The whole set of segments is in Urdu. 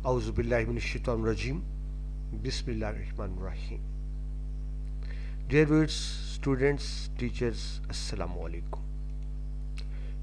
Auzubillahiminash-shaitanir-rajim. Bismillahir-rahmanir-rahim. Dear viewers, students, teachers, assalamu alaikum.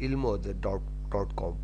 ilm-o-adad.com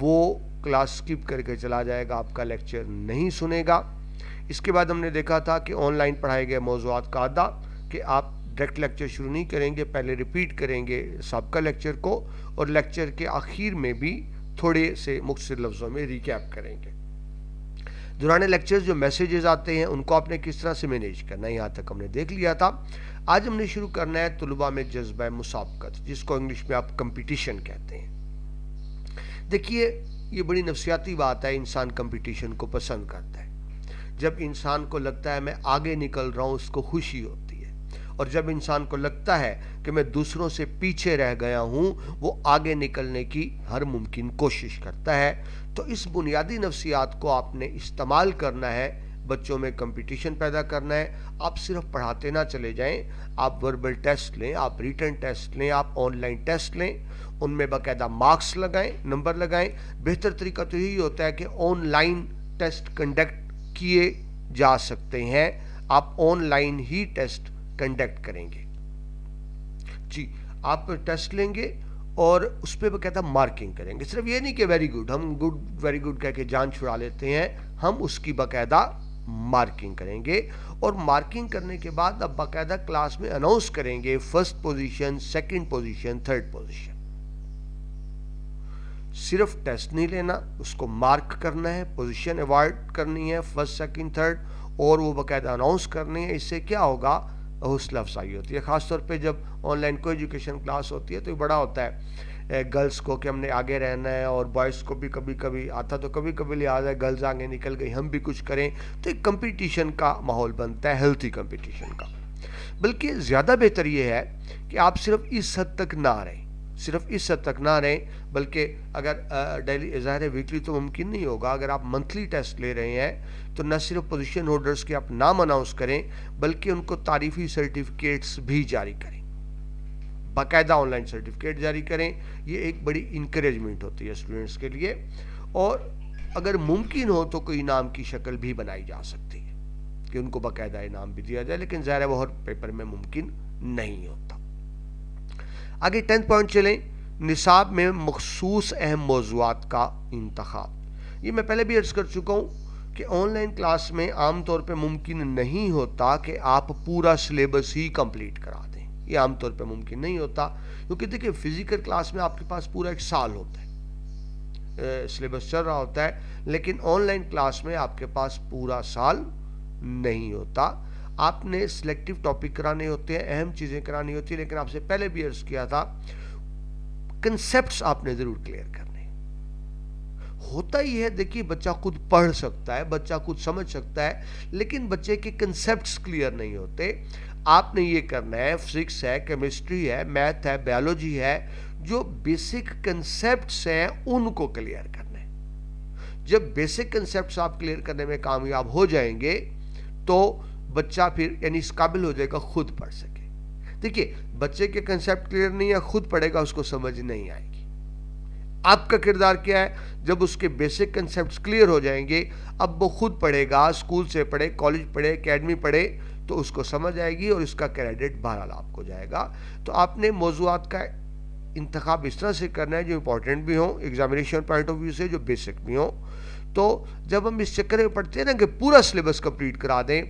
وہ کلاس سکپ کر کے چلا جائے گا، آپ کا لیکچر نہیں سنے گا۔ اس کے بعد ہم نے دیکھا تھا کہ آن لائن پڑھائے گئے موضوعات کا اعادہ، کہ آپ ڈائریکٹ لیکچر شروع نہیں کریں گے، پہلے ریپیٹ کریں گے سابقہ لیکچر کو، اور لیکچر کے آخر میں بھی تھوڑے سے مختصر لفظوں میں ریکیپ کریں گے۔ دوران لیکچر جو میسیجز آتے ہیں ان کو آپ نے کس طرح سے مینیج کرنا ہے، یہاں تک ہم نے دیکھ لیا تھا۔ آج ہم نے شروع کرنا ہے طلباء میں جذبہ مسابقت، جس کو انگلش میں آپ کمپٹیشن کہتے ہیں۔ دیکھیے یہ بڑی نفسیاتی بات ہے، انسان کمپٹیشن کو پسند کرتا ہے۔ جب انسان کو لگتا ہے میں آگے نکل رہا ہوں، اس کو خوشی ہوتی ہے، اور جب انسان کو لگتا ہے کہ میں دوسروں سے پیچھے رہ گیا ہوں، وہ آگے نکلنے کی ہر ممکن کوشش کرتا ہے۔ تو اس بنیادی نفسیات کو آپ نے استعمال کرنا ہے، بچوں میں کمپٹیشن پیدا کرنا ہے۔ آپ صرف پڑھاتے نہ چلے جائیں، آپ وربل ٹیسٹ لیں، آپ ریٹن ٹیسٹ لیں، آپ آن لائن ٹیسٹ لیں، ان میں باقاعدہ مارکس لگائیں، نمبر لگائیں۔ بہتر طریقہ تو یہی ہوتا ہے کہ آن لائن ٹیسٹ کنڈکٹ کیے جا سکتے ہیں، آپ on line he test conduct کریں گے۔ جی آپ ٹیسٹ لیں گے اور اس پہ باقاعدہ مارکنگ کریں گے۔ صرف یہ نہیں کہ ویری گڈ، ہم گڈ ویری گڈ کہہ کے جان چھڑا لیتے ہیں، ہم اس کی باقاعدہ مارکنگ کریں گے، اور مارکنگ کرنے کے بعد اب باقاعدہ کلاس میں اناؤنس کریں گے first position, second position, third position. صرف ٹیسٹ نہیں لینا، اس کو مارک کرنا ہے، پوزیشن ایوارڈ کرنی ہے، فرسٹ سیکنڈ تھرڈ، اور وہ باقاعدہ اناؤنس کرنی ہے۔ اس سے کیا ہوگا، حوصلہ افزائی ہوتی ہے، خاص طور پہ جب آن لائن کو ایجوکیشن کلاس ہوتی ہے تو یہ بڑا ہوتا ہے گرلز کو کہ ہم نے آگے رہنا ہے، اور بوائز کو بھی کبھی کبھی آتا تو کبھی کبھی لحاظ ہے گرلز آگے نکل گئی ہم بھی کچھ کریں، تو ایک کمپٹیشن کا ماحول بنتا ہے، ہیلتھی کمپٹیشن کا۔ بلکہ زیادہ بہتر یہ ہے کہ آپ صرف اس حد تک نہ رہیں، بلکہ اگر ڈیلی ظاہر ہے ویکلی تو ممکن نہیں ہوگا، اگر آپ منتھلی ٹیسٹ لے رہے ہیں تو نہ صرف پوزیشن ہولڈرز کے آپ نام اناؤنس کریں، بلکہ ان کو تعریفی سرٹیفکیٹس بھی جاری کریں، باقاعدہ آن لائن سرٹیفکیٹ جاری کریں۔ یہ ایک بڑی انکریجمنٹ ہوتی ہے اسٹوڈنٹس کے لیے، اور اگر ممکن ہو تو کوئی انعام کی شکل بھی بنائی جا سکتی ہے کہ ان کو باقاعدہ انعام بھی دیا جائے، لیکن ظاہر ہے وہ ہر پیپر میں ممکن نہیں ہوتا۔ آگے 10 پوائنٹ چلیں، نصاب میں مخصوص اہم موضوعات کا انتخاب۔ یہ میں پہلے بھی عرض کر چکا ہوں کہ آن لائن کلاس میں عام طور پہ ممکن نہیں ہوتا کہ آپ پورا سلیبس ہی کمپلیٹ کرا دیں، یہ عام طور پہ ممکن نہیں ہوتا، کیونکہ دیکھیں فزیکل کلاس میں آپ کے پاس پورا ایک سال ہوتا ہے، سلیبس چل رہا ہوتا ہے، لیکن آن لائن کلاس میں آپ کے پاس پورا سال نہیں ہوتا۔ آپ نے سلیکٹیو ٹاپک کرانے ہوتے ہیں، اہم چیزیں کرانی ہوتی ہیں، لیکن آپ سے پہلے بھی عرض کیا تھا کنسیپٹس آپ نے ضرور کلیئر کرنے۔ ہوتا ہی ہے دیکھیے بچہ خود پڑھ سکتا ہے، بچہ خود سمجھ سکتا ہے، لیکن بچے کے کنسیپٹس کلیئر نہیں ہوتے۔ آپ نے یہ کرنا ہے، فزکس ہے، کیمسٹری ہے، میتھ ہے، بایولوجی ہے، جو بیسک کنسیپٹس ہیں ان کو کلیئر کرنا ہے۔ جب بیسک کنسیپٹس آپ کلیئر کرنے میں کامیاب ہو جائیں گے تو بچہ پھر یعنی اس قابل ہو جائے گا خود پڑھ سکے۔ دیکھیے بچے کے کنسیپٹ کلیئر نہیں ہے، خود پڑھے گا اس کو سمجھ نہیں آئے گی۔ آپ کا کردار کیا ہے، جب اس کے بیسک کنسیپٹس کلیئر ہو جائیں گے، اب وہ خود پڑھے گا، اسکول سے پڑھے، کالج پڑھے، اکیڈمی پڑھے، تو اس کو سمجھ آئے گی اور اس کا کریڈٹ بہرحال آپ کو جائے گا۔ تو آپ نے موضوعات کا انتخاب اس طرح سے کرنا ہے جو امپورٹنٹ بھی ہوں ایگزامینیشن پوائنٹ آف ویو سے، جو بیسک بھی ہوں۔ تو جب ہم اس چکر میں پڑھتے ہیں نا کہ پورا سلیبس کمپلیٹ کرا دیں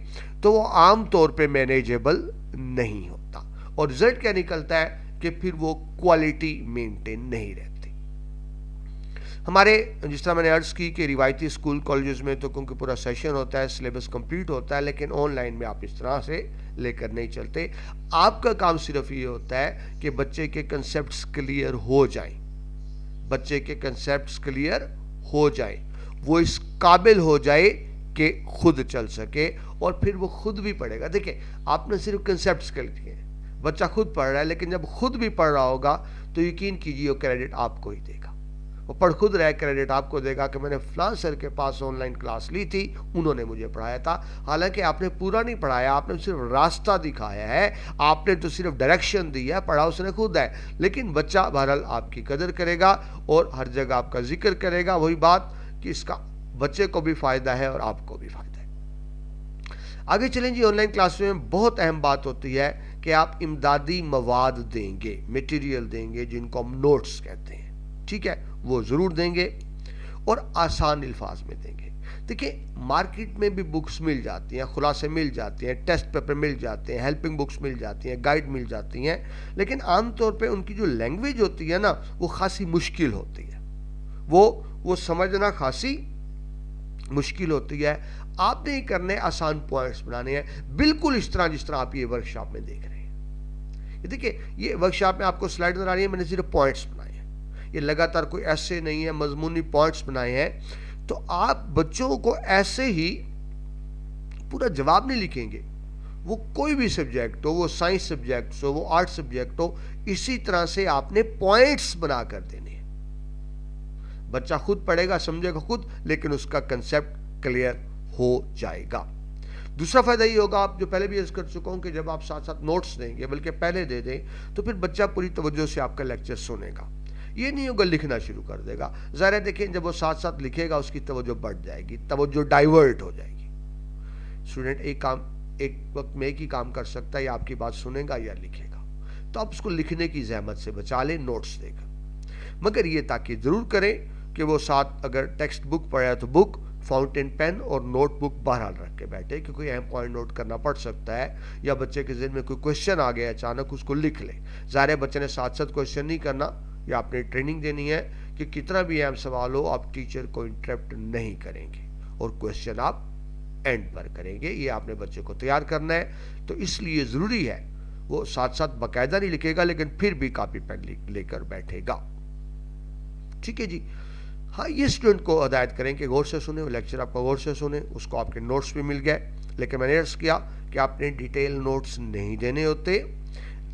تو وہ عام طور پہ مینیجیبل نہیں ہوتا، اور رزلٹ کیا نکلتا ہے کہ پھر وہ کوالٹی مینٹین نہیں رہتی۔ ہمارے جس طرح میں نے عرض کی کہ روایتی اسکول کالجز میں تو کیونکہ پورا سیشن ہوتا ہے، سلیبس کمپلیٹ ہوتا ہے، لیکن آن لائن میں آپ اس طرح سے لے کر نہیں چلتے۔ آپ کا کام صرف یہ ہوتا ہے کہ بچے کے کنسیپٹس کلیئر ہو جائیں، بچے کے کنسیپٹس کلیئر ہو جائیں، وہ اس قابل ہو جائے کہ خود چل سکے، اور پھر وہ خود بھی پڑھے گا۔ دیکھیں آپ نے صرف کنسیپٹس کے لیے، بچہ خود پڑھ رہا ہے، لیکن جب خود بھی پڑھ رہا ہوگا تو یقین کیجیے وہ کریڈٹ آپ کو ہی دے گا، وہ پڑھ خود رہا ہے، کریڈٹ آپ کو دے گا کہ میں نے فلاں سر کے پاس آن لائن کلاس لی تھی، انہوں نے مجھے پڑھایا تھا۔ حالانکہ آپ نے پورا نہیں پڑھایا، آپ نے صرف راستہ دکھایا ہے، آپ نے تو صرف ڈائریکشن دی ہے، پڑھا اس نے خود ہے، لیکن بچہ بہرحال آپ کی قدر کرے گا اور ہر جگہ آپ کا ذکر کرے گا۔ وہی بات کہ اس کا بچے کو بھی فائدہ ہے اور آپ کو بھی فائدہ ہے۔ آگے چلیں جی، آن لائن کلاس میں بہت اہم بات ہوتی ہے کہ آپ امدادی مواد دیں گے، میٹیریل دیں گے، جن کو ہم نوٹس کہتے ہیں، ٹھیک ہے، وہ ضرور دیں گے اور آسان الفاظ میں دیں گے. دیکھیں مارکیٹ میں بھی بکس مل جاتی ہیں، خلاصے مل جاتے ہیں، ٹیسٹ پیپر مل جاتے ہیں، ہیلپنگ بکس مل جاتی ہیں، گائیڈ مل جاتی ہیں، لیکن عام طور پہ ان کی جو لینگویج ہوتی ہے نا وہ خاصی مشکل ہوتی ہے، وہ سمجھنا خاصی مشکل ہوتی ہے. آپ نے کرنے آسان پوائنٹس بنانے ہیں، بالکل اس طرح جس طرح آپ یہ ورک شاپ میں دیکھ رہے ہیں. دیکھیں یہ ورک شاپ میں آپ کو سلائڈ نظر آ رہی ہے، میں نے صرف پوائنٹس بنائے ہیں، یہ لگاتار کوئی ایسے نہیں ہے، مضمونی پوائنٹس بنائے ہیں. تو آپ بچوں کو ایسے ہی پورا جواب نہیں لکھیں گے، وہ کوئی بھی سبجیکٹ ہو، وہ سائنس سبجیکٹ ہو، وہ آرٹ سبجیکٹ ہو، اسی طرح سے آپ نے پوائنٹس بنا کر دینے ہیں. بچہ خود پڑھے گا، سمجھے گا خود، لیکن اس کا کنسیپٹ کلیئر ہو جائے گا. دوسرا فائدہ یہ ہوگا، آپ جو پہلے بھی عرض کر چکا ہوں، کہ جب آپ ساتھ ساتھ نوٹس دیں گے، بلکہ پہلے دے دیں، تو پھر بچہ پوری توجہ سے آپ کا لیکچر سنے گا. یہ نہیں ہوگا لکھنا شروع کر دے گا. ظاہر ہے دیکھیں جب وہ ساتھ ساتھ لکھے گا اس کی توجہ بڑھ جائے گی، توجہ ڈائیورٹ ہو جائے گی. اسٹوڈنٹ ایک وقت میں ایک ہی کام کر سکتا ہے، یا آپ کی بات سنے گا یا لکھے گا. تو آپ اس کو لکھنے کی زحمت سے بچا لیں، نوٹس دے کر. مگر یہ تاکہ ضرور کریں کہ وہ ساتھ اگر ٹیکسٹ بک پڑھا ہے تو بک، فاؤنٹین پین اور نوٹ بک بہرحال رکھ کے بیٹھے، کہ کوئی اہم پوائنٹ نوٹ کرنا پڑ سکتا ہے، یا بچے کے ذہن میں کوئی کوشچن آ گیا اچانک، اس کو لکھ لے. ظاہر ہے بچے نے ساتھ ساتھ کوشچن نہیں کرنا، یا آپ نے ٹریننگ دینی ہے کہ کتنا بھی اہم سوال ہو آپ ٹیچر کو انٹرپٹ نہیں کریں گے، اور کوشچن آپ اینڈ پر کریں گے. یہ آپ نے بچے کو تیار کرنا ہے. تو اس لیے ضروری ہے وہ ساتھ ساتھ باقاعدہ نہیں لکھے گا، لیکن پھر بھی کاپی پین لے کر بیٹھے گا. ٹھیک ہے جی. ہاں یہ اسٹوڈنٹ کو ہدایت کریں کہ غور سے سنیں، لیکچر آپ کا غور سے سنیں، اس کو آپ کے نوٹس بھی مل گئے، لیکن میں نے عرض کیا کہ آپ نے ڈیٹیل نوٹس نہیں دینے ہوتے،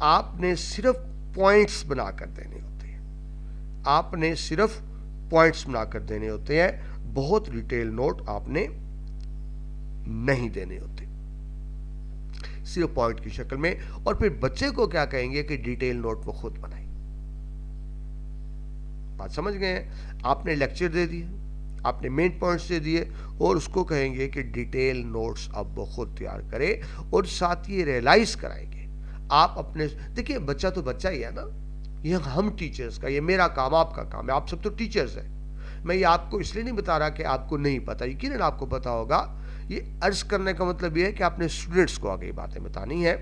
آپ نے صرف پوائنٹس بنا کر دینے ہوتے ہیں. آپ نے صرف پوائنٹس بنا کر دینے ہوتے ہیں، بہت ڈیٹیل نوٹ آپ نے نہیں دینے ہوتے، صرف پوائنٹ کی شکل میں. اور پھر بچے کو کیا کہیں گے کہ ڈیٹیل نوٹ وہ خود بنائیں. بات سمجھ گئے ہیں؟ آپ نے لیکچر دے دیے، آپ نے مین پوائنٹس دے دیے، اور اس کو کہیں گے کہ ڈیٹیل نوٹس اب وہ خود تیار کرے، اور ساتھ یہ ریئلائز کرائیں گے. آپ اپنے دیکھیں بچہ تو بچہ ہی ہے نا، یہ ہم ٹیچرز کا، یہ میرا کام آپ کا کام ہے، آپ سب تو ٹیچرز ہیں. میں یہ آپ کو اس لیے نہیں بتا رہا کہ آپ کو نہیں پتا، یقیناً آپ کو پتا ہوگا. یہ عرض کرنے کا مطلب یہ ہے کہ آپ نے اسٹوڈنٹس کو آگے یہ باتیں بتانی ہے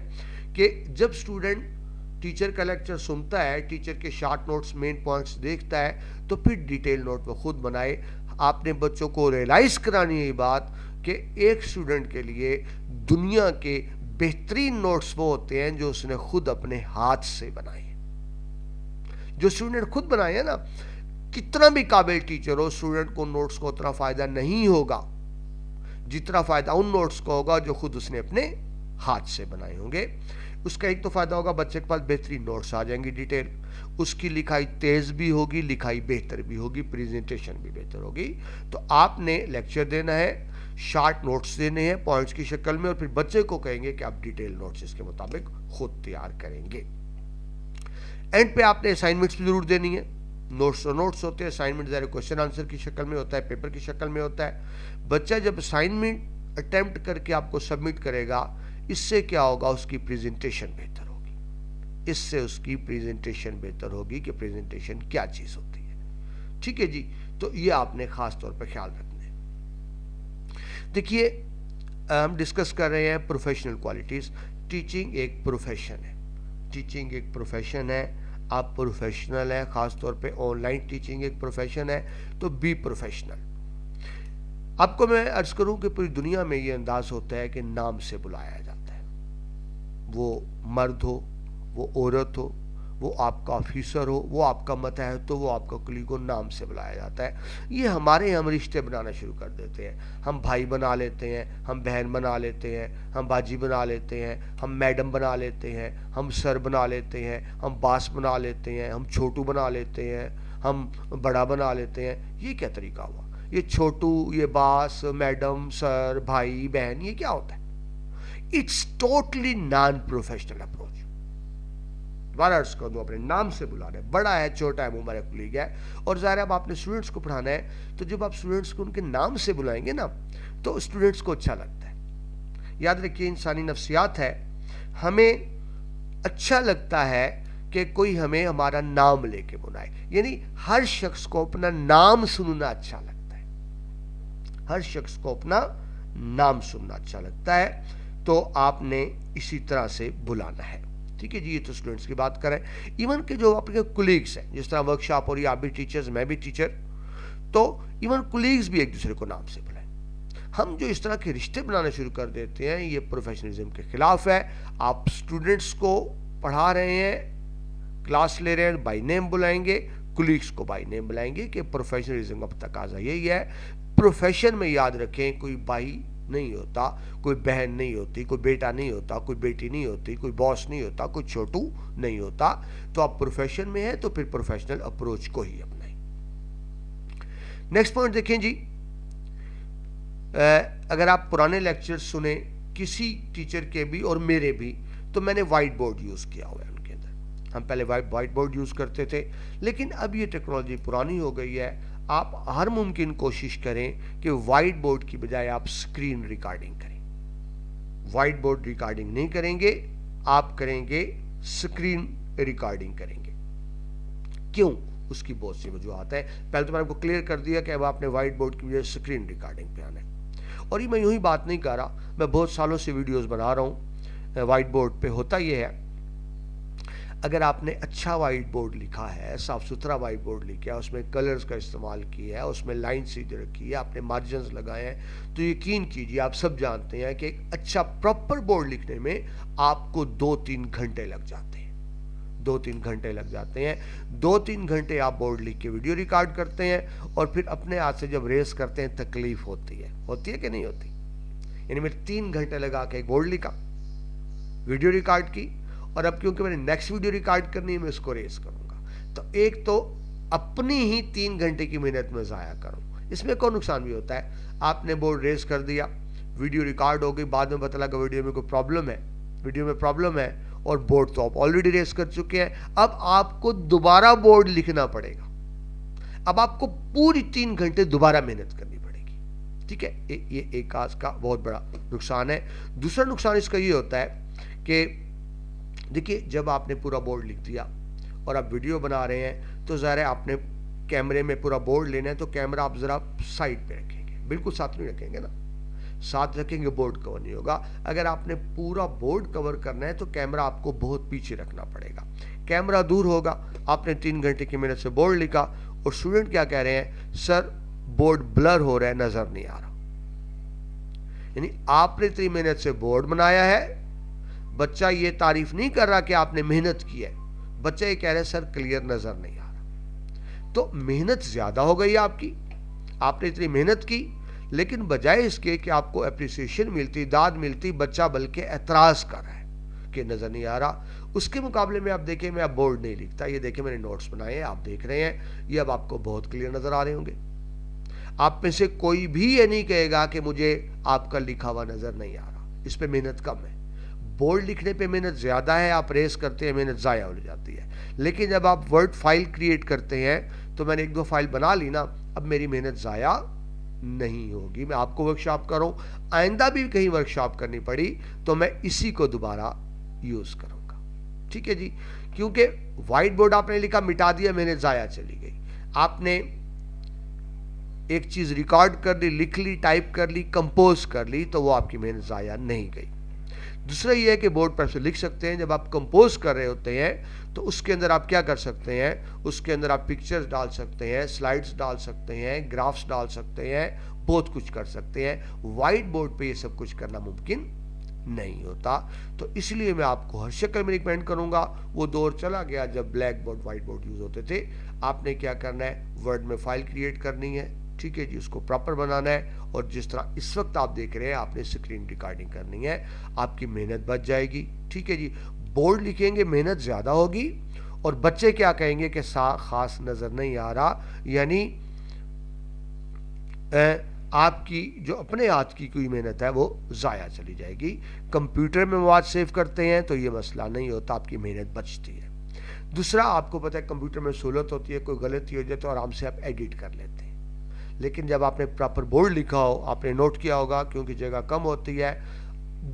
کہ جب اسٹوڈنٹ ٹیچر کا لیکچر سنتا ہے، ٹیچر کے شارٹ نوٹس مین پوائنٹس دیکھتا ہے، تو پھر ڈیٹیل نوٹ وہ خود بنائے. آپ نے بچوں کو ریئلائز کرانی ہے یہ بات کہ ایک اسٹوڈنٹ کے لیے دنیا کے بہترین نوٹس وہ ہوتے ہیں جو اس نے خود اپنے ہاتھ سے بنائے ہیں. جو اسٹوڈنٹ خود بنائے ہیں نا، کتنا بھی قابل ٹیچر ہو، اسٹوڈنٹ کو نوٹس کو اتنا فائدہ نہیں ہوگا جتنا فائدہ ان نوٹس کو ہوگا جو خود اس نے اپنے ہاتھ سے بنائے ہوں گے. اس کا ایک تو فائدہ ہوگا، بچے کے پاس بہترین نوٹس آ جائیں گی ڈیٹیل، اس کی لکھائی تیز بھی ہوگی، لکھائی بہتر بھی ہوگی، پریزنٹیشن بھی بہتر ہوگی. تو آپ نے لیکچر دینا ہے، شارٹ نوٹس دینے ہیں پوائنٹس کی شکل میں، اور پھر بچے کو کہیں گے کہ آپ ڈیٹیل نوٹس اس کے مطابق خود تیار کریں گے. اینڈ پہ آپ نے اسائنمنٹس بھی ضرور دینی ہے. نوٹس اور نوٹس ہوتے ہیں، اسائنمنٹ ظاہر کوشچن آنسر کی شکل میں ہوتا ہے، پیپر کی شکل میں ہوتا ہے. بچہ جب اسائنمنٹ اٹیمپٹ کر کے آپ کو سبمٹ کرے گا، اس سے کیا ہوگا، اس کی پریزنٹیشن بہتر ہوگی. اس سے اس کی پریزنٹیشن بہتر ہوگی کہ پریزنٹیشن کیا چیز ہوتی ہے. ٹھیک ہے جی. تو یہ آپ نے خاص طور پہ خیال رکھنا ہے. دیکھیے ہم ڈسکس کر رہے ہیں پروفیشنل کوالٹیز. ٹیچنگ ایک پروفیشن ہے، ٹیچنگ ایک پروفیشن ہے. آپ پروفیشنل ہیں، خاص طور پہ آن لائن ٹیچنگ ایک پروفیشن ہے، تو بی پروفیشنل. آپ کو میں عرض کروں کہ پوری دنیا میں یہ انداز ہوتا ہے کہ نام سے بلایا جاتا ہے. وہ مرد ہو، وہ عورت ہو، وہ آپ کا آفیسر ہو، وہ آپ کا ماتحت ہو، وہ آپ کا کلیگ ہو، نام سے بلایا جاتا ہے. یہ ہمارے ہم رشتے بنانا شروع کر دیتے ہیں. ہم بھائی بنا لیتے ہیں، ہم بہن بنا لیتے ہیں، ہم باجی بنا لیتے ہیں، ہم میڈم بنا لیتے ہیں، ہم سر بنا لیتے ہیں، ہم باس بنا لیتے ہیں، ہم چھوٹو بنا لیتے ہیں، ہم بڑا بنا لیتے ہیں. یہ کیا طریقہ ہوا؟ یہ چھوٹو، یہ باس، میڈم، سر، بھائی، بہن، یہ کیا ہوتا ہے؟ It's totally non professional approach. دوبارہ عرض کر دوں، اپنے نام سے بلانا ہے، بڑا ہے، چھوٹا ہے، ہمارا کلیگ ہے. اور ظاہر ہے اب آپ نے اسٹوڈنٹس کو پڑھانا ہے، تو جب آپ اسٹوڈنٹس کو ان کے نام سے بلائیں گے نا، تو اسٹوڈنٹس کو اچھا لگتا ہے. یاد رکھیے انسانی نفسیات ہے، ہمیں اچھا لگتا ہے کہ کوئی ہمیں ہمارا نام لے کے بلائے. یعنی ہر شخص کو اپنا نام سننا اچھا لگتا ہے, ہر شخص کو اپنا نام سننا اچھا لگتا ہے, تو آپ نے اسی طرح سے بلانا ہے. ٹھیک ہے جی, یہ تو اسٹوڈنٹس کی بات کریں. ایون کہ جو آپ کے کولیگس ہیں, جس طرح ورک شاپ ہو رہی ہے, آپ بھی ٹیچرز, میں بھی ٹیچر, تو ایون کولیگس بھی ایک دوسرے کو نام سے بلائیں. ہم جو اس طرح کے رشتے بنانا شروع کر دیتے ہیں, یہ پروفیشنلزم کے خلاف ہے. آپ اسٹوڈنٹس کو پڑھا رہے ہیں, کلاس لے رہے ہیں, بائی نیم بلائیں گے, کولیگس کو بائی نیم بلائیں گے, کہ پروفیشنلزم کا تقاضا یہی ہے. پروفیشن میں یاد رکھیں, کوئی بھائی نہیں ہوتا, کوئی بہن نہیں ہوتی, کوئی بیٹا نہیں ہوتا, کوئی بیٹی نہیں ہوتی, کوئی باس نہیں ہوتا, کوئی چھوٹو نہیں ہوتا. تو آپ پروفیشن میں ہیں تو پھر پروفیشنل اپروچ کو ہی اپنائیں. نیکسٹ پوائنٹ دیکھیں جی, اگر آپ پرانے لیکچر سنیں کسی ٹیچر کے بھی اور میرے بھی, تو میں نے وائٹ بورڈ یوز کیا ہوا ہے ان کے اندر. ہم پہلے وائٹ بورڈ یوز کرتے تھے, لیکن اب یہ ٹیکنالوجی پرانی ہو گئی ہے. آپ ہر ممکن کوشش کریں کہ وائٹ بورڈ کی بجائے آپ اسکرین ریکارڈنگ کریں. وائٹ بورڈ ریکارڈنگ نہیں کریں گے, آپ کریں گے اسکرین ریکارڈنگ کریں گے. کیوں؟ اس کی بہت سی وجوہات ہیں. پہلے تو میں نے آپ کو کلیئر کر دیا کہ اب آپ نے وائٹ بورڈ کی بجائے اسکرین ریکارڈنگ پہ آنا ہے. اور یہ میں یوں ہی بات نہیں کر رہا, میں بہت سالوں سے ویڈیوز بنا رہا ہوں وائٹ بورڈ پہ. ہوتا یہ ہے, اگر آپ نے اچھا وائٹ بورڈ لکھا ہے, صاف ستھرا وائٹ بورڈ لکھا ہے, اس میں کلرز کا استعمال کیا ہے, اس میں لائن سیدھی رکھی ہے, آپ نے مارجنز لگائے ہیں, تو یقین کیجئے آپ سب جانتے ہیں کہ ایک اچھا پراپر بورڈ لکھنے میں آپ کو 2-3 گھنٹے لگ جاتے ہیں. 2-3 گھنٹے لگ جاتے ہیں. 2-3 گھنٹے آپ بورڈ لکھ کے ویڈیو ریکارڈ کرتے ہیں, اور پھر اپنے ہاتھ سے جب ریس کرتے ہیں تکلیف ہوتی ہے کہ نہیں ہوتی. یعنی میں 3 گھنٹے لگا کے ایک بورڈ لکھا, ویڈیو ریکارڈ کی, اور اب کیونکہ میں نے نیکسٹ ویڈیو ریکارڈ کرنی ہے, میں اس کو ریس کروں گا, تو ایک تو اپنی ہی 3 گھنٹے کی محنت میں ضائع کروں. اس میں کوئی نقصان بھی ہوتا ہے. آپ نے بورڈ ریس کر دیا, ویڈیو ریکارڈ ہو گئی, بعد میں پتہ لگا ویڈیو میں کوئی پرابلم ہے, ویڈیو میں پرابلم ہے, اور بورڈ تو آپ آلریڈی ریس کر چکے ہیں. اب آپ کو دوبارہ بورڈ لکھنا پڑے گا. اب آپ کو پوری 3 گھنٹے دوبارہ محنت کرنی پڑے گی. ٹھیک ہے, یہ ایک کاز کا بہت بڑا نقصان ہے. دوسرا نقصان اس کا یہ ہوتا ہے کہ دیکھیے, جب آپ نے پورا بورڈ لکھ دیا اور آپ ویڈیو بنا رہے ہیں, تو ظاہر ہے آپ نے کیمرے میں پورا بورڈ لینا ہے, تو کیمرہ آپ ذرا سائڈ پہ رکھیں گے, بالکل ساتھ نہیں رکھیں گے نا, ساتھ رکھیں گے بورڈ کور نہیں ہوگا. اگر آپ نے پورا بورڈ کور کرنا ہے تو کیمرہ آپ کو بہت پیچھے رکھنا پڑے گا. کیمرہ دور ہوگا, آپ نے 3 گھنٹے کی محنت سے بورڈ لکھا, اور اسٹوڈنٹ کیا کہہ رہے ہیں, سر بورڈ بلر ہو رہا ہے, نظر نہیں آ رہا. یعنی آپ نے اتنی محنت سے بورڈ بنایا ہے, بچہ یہ تعریف نہیں کر رہا کہ آپ نے محنت کی ہے, بچہ یہ کہہ رہا ہے سر کلیئر نظر نہیں آ رہا. تو محنت زیادہ ہو گئی آپ کی, آپ نے اتنی محنت کی, لیکن بجائے اس کے کہ آپ کو اپریسیشن ملتی, داد ملتی, بچہ بلکہ اعتراض کر رہا ہے کہ نظر نہیں آ رہا. اس کے مقابلے میں آپ دیکھیں, میں اب بورڈ نہیں لکھتا, یہ دیکھیں میں نے نوٹس بنائے ہیں, آپ دیکھ رہے ہیں, یہ اب آپ کو بہت کلیئر نظر آ رہے ہوں گے. آپ میں سے کوئی بھی یہ نہیں کہے گا کہ مجھے آپ کا لکھا ہوا نظر نہیں آ رہا. اس پہ محنت کم ہے. بورڈ لکھنے پہ محنت زیادہ ہے, آپ ریس کرتے ہیں, محنت ضائع ہو جاتی ہے. لیکن جب آپ ورڈ فائل کریٹ کرتے ہیں, تو میں نے 1-2 فائل بنا لی نا, اب میری محنت ضائع نہیں ہوگی. میں آپ کو ورکشاپ کروں, آئندہ بھی کہیں ورکشاپ کرنی پڑی تو میں اسی کو دوبارہ یوز کروں گا. ٹھیک ہے جی, کیونکہ وائٹ بورڈ آپ نے لکھا, مٹا دیا, محنت ضائع چلی گئی. آپ نے ایک چیز ریکارڈ کر لی, لکھ لی, ٹائپ کر لی, کمپوز کر لی, تو وہ آپ کی محنت ضائع نہیں گئی. دوسرا یہ ہے کہ بورڈ پر سے لکھ سکتے ہیں. جب آپ کمپوز کر رہے ہوتے ہیں تو اس کے اندر آپ کیا کر سکتے ہیں, اس کے اندر آپ پکچرز ڈال سکتے ہیں, سلائڈز ڈال سکتے ہیں, گرافس ڈال سکتے ہیں, بہت کچھ کر سکتے ہیں. وائٹ بورڈ پہ یہ سب کچھ کرنا ممکن نہیں ہوتا. تو اس لیے میں آپ کو ہر شکل میں ریکمینڈ کروں گا. وہ دور چلا گیا جب black board white board use ہوتے تھے. آپ نے کیا کرنا ہے, ورڈ میں فائل کریٹ کرنی ہے, ٹھیک ہے جی, اس کو پراپر بنانا ہے, اور جس طرح اس وقت آپ دیکھ رہے ہیں آپ نے اسکرین ریکارڈنگ کرنی ہے, آپ کی محنت بچ جائے گی. ٹھیک ہے جی, بورڈ لکھیں گے محنت زیادہ ہوگی, اور بچے کیا کہیں گے کہ خاص نظر نہیں آ رہا, یعنی آپ کی جو اپنے ہاتھ کی کوئی محنت ہے وہ ضائع چلی جائے گی. کمپیوٹر میں مواد سیو کرتے ہیں تو یہ مسئلہ نہیں ہوتا, آپ کی محنت بچتی ہے. دوسرا, آپ کو پتہ ہے کمپیوٹر میں سہولت ہوتی ہے, کوئی غلطی ہو جائے تو آرام سے آپ ایڈٹ کر لیتے ہیں. لیکن جب آپ نے پراپر بورڈ لکھا ہو, آپ نے نوٹ کیا ہوگا, کیونکہ جگہ کم ہوتی ہے,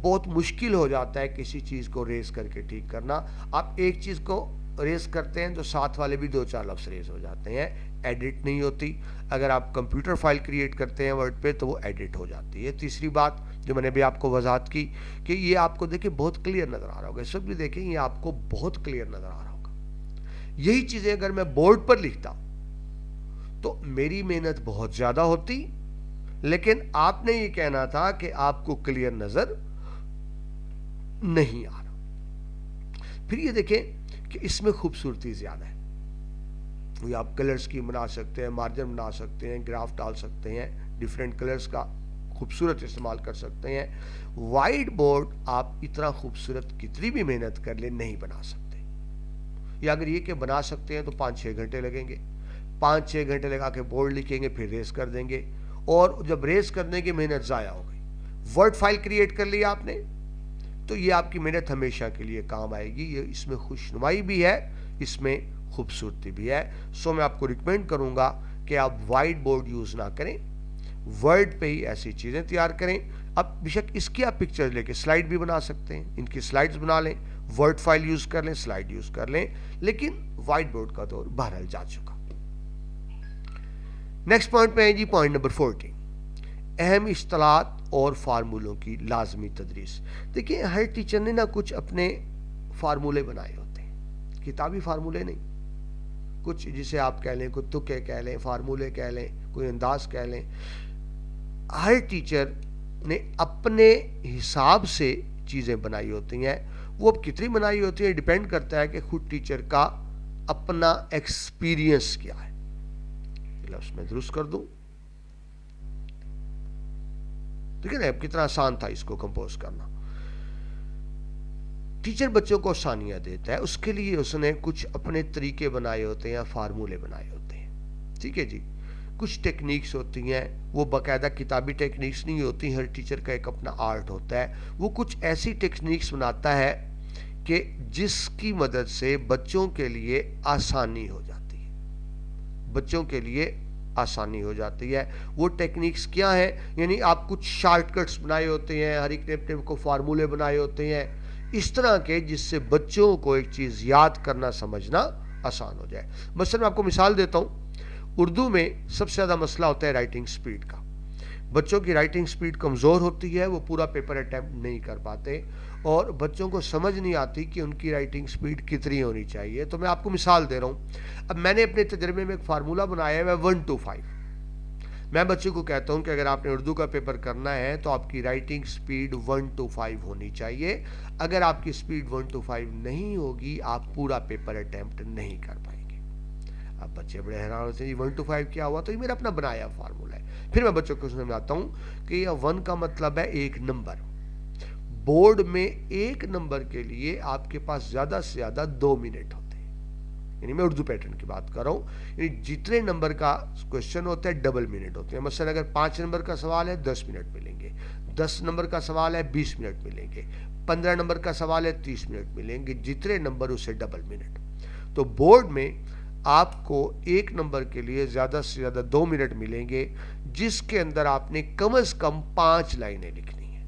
بہت مشکل ہو جاتا ہے کسی چیز کو ریس کر کے ٹھیک کرنا. آپ ایک چیز کو ریز کرتے ہیں تو ساتھ والے بھی 2-4 لفظ ریز ہو جاتے ہیں، ایڈٹ نہیں ہوتی. اگر آپ کمپیوٹر فائل کریٹ کرتے ہیں ورڈ پہ تو وہ ایڈٹ ہو جاتی ہے. تیسری بات جو میں نے بھی آپ کو وضاحت کی کہ یہ آپ کو دیکھیں بہت کلیئر نظر آ رہا ہوگا، اس وقت بھی دیکھیں یہ آپ کو بہت کلیئر نظر آ رہا ہوگا. یہی چیزیں اگر میں بورڈ پر لکھتا تو میری محنت بہت زیادہ ہوتی، لیکن آپ نے یہ کہنا تھا کہ آپ کو کلیئر نظر نہیں آ رہا. پھر یہ دیکھیں کہ اس میں خوبصورتی زیادہ ہے. یہ آپ کلر اسکیم بنا سکتے ہیں، مارجن بنا سکتے ہیں، گراف ڈال سکتے ہیں، ڈیفرنٹ کلرز کا خوبصورت استعمال کر سکتے ہیں. وائٹ بورڈ آپ اتنا خوبصورت کتنی بھی محنت کر لیں نہیں بنا سکتے. یا اگر یہ کہ بنا سکتے ہیں تو 5-6 گھنٹے لگیں گے. 5-6 گھنٹے لگا کے بورڈ لکھیں گے، پھر ریز کر دیں گے، اور جب ریز کرنے کی محنت ضائع ہو گئی. ورڈ فائل کریٹ کر لی آپ نے تو یہ آپ کی محنت ہمیشہ کے لیے کام آئے گی. یہ اس میں خوشنمائی بھی ہے، اس میں خوبصورتی بھی ہے. سو میں آپ کو ریکمینڈ کروں گا کہ آپ وائٹ بورڈ یوز نہ کریں، ورڈ پہ ہی ایسی چیزیں تیار کریں. اب بیشک اس کی آپ پکچر لے کے سلائیڈ بھی بنا سکتے ہیں، ان کی سلائیڈز بنا لیں، ورڈ فائل یوز کر لیں، سلائیڈ یوز کر لیں، لیکن وائٹ بورڈ کا دور بہرحال جا چکا. نیکسٹ پوائنٹ پہ ہے جی پوائنٹ نمبر 14، اہم اصطلاحات اور فارمولوں کی لازمی تدریس. دیکھیں ہر ٹیچر نے نا کچھ اپنے فارمولے بنائے ہوتے ہیں، کتابی فارمولے نہیں. کچھ جسے آپ کہہ لیں، کوئی تکے کہہ لیں، فارمولے کہہ لیں، کوئی انداز کہہ لیں. ہر ٹیچر نے اپنے حساب سے چیزیں بنائی ہوتی ہیں. وہ اب کتنی بنائی ہوتی ہیں ڈیپینڈ کرتا ہے کہ خود ٹیچر کا اپنا ایکسپیرینس کیا ہے. لفظ میں درست کر دوں، ٹھیک ہے نا؟ اب کتنا آسان تھا اس کو کمپوز کرنا. ٹیچر بچوں کو آسانیاں دیتا ہے، اس کے لیے اس نے کچھ اپنے طریقے بنائے ہوتے ہیں، فارمولے بنائے ہوتے ہیں. ٹھیک ہے جی. کچھ ٹیکنیکس ہوتی ہیں، وہ باقاعدہ کتابی ٹیکنیکس نہیں ہوتی. ہر ٹیچر کا ایک اپنا آرٹ ہوتا ہے. وہ کچھ ایسی ٹیکنیکس بناتا ہے کہ جس کی مدد سے بچوں کے لیے آسانی ہو جاتی ہے، بچوں کے لیے آسانی ہو جاتی ہے. وہ ٹیکنیکس کیا ہیں؟ یعنی آپ کچھ شارٹ کٹس بنائے ہوتے ہیں، ہر ایک نے اپنے کو فارمولے بنائے ہوتے ہیں اس طرح کے جس سے بچوں کو ایک چیز یاد کرنا سمجھنا آسان ہو جائے. مثلا میں آپ کو مثال دیتا ہوں. اردو میں سب سے زیادہ مسئلہ ہوتا ہے رائٹنگ سپیڈ کا. بچوں کی رائٹنگ سپیڈ کمزور ہوتی ہے، وہ پورا پیپر اٹیمپٹ نہیں کر پاتے، اور بچوں کو سمجھ نہیں آتی کہ ان کی رائٹنگ سپیڈ کتنی ہونی چاہیے. تو میں آپ کو مثال دے رہا ہوں. اب میں نے اپنے تجربے میں ایک فارمولہ بنایا ہے 1 to 5. میں بچوں کو کہتا ہوں کہ اگر آپ نے اردو کا پیپر کرنا ہے تو آپ کی رائٹنگ سپیڈ 1 to 5 ہونی چاہیے. اگر آپ کی سپیڈ 1 to 5 نہیں ہوگی آپ پورا پیپر اٹیمپٹ نہیں کر پائیں گے. اب بچے بڑے حیران ہوتے ہیں 1 to 5 کیا ہوا؟ تو یہ میرا اپنا بنایا فارمولہ ہے. پھر میں بچوں کو سمجھاتا ہوں کہ یہ 1 کا مطلب ہے ایک نمبر. بورڈ میں ایک نمبر کے لیے آپ کے پاس زیادہ سے زیادہ 2 منٹ ہوتے ہیں. یعنی میں اردو پیٹرن کی بات کر رہا ہوں. یعنی جتنے نمبر کا کوشچن ہوتا ہے ڈبل منٹ ہوتے ہیں. مثلا اگر 5 نمبر کا سوال ہے 10 منٹ ملیں گے، 10 نمبر کا سوال ہے 20 منٹ ملیں گے، 15 نمبر کا سوال ہے 30 منٹ ملیں گے. جتنے نمبر اسے ڈبل منٹ. تو بورڈ میں آپ کو ایک نمبر کے لیے زیادہ سے زیادہ 2 منٹ ملیں گے، جس کے اندر آپ نے کم از کم 5 لائنیں لکھنی ہیں.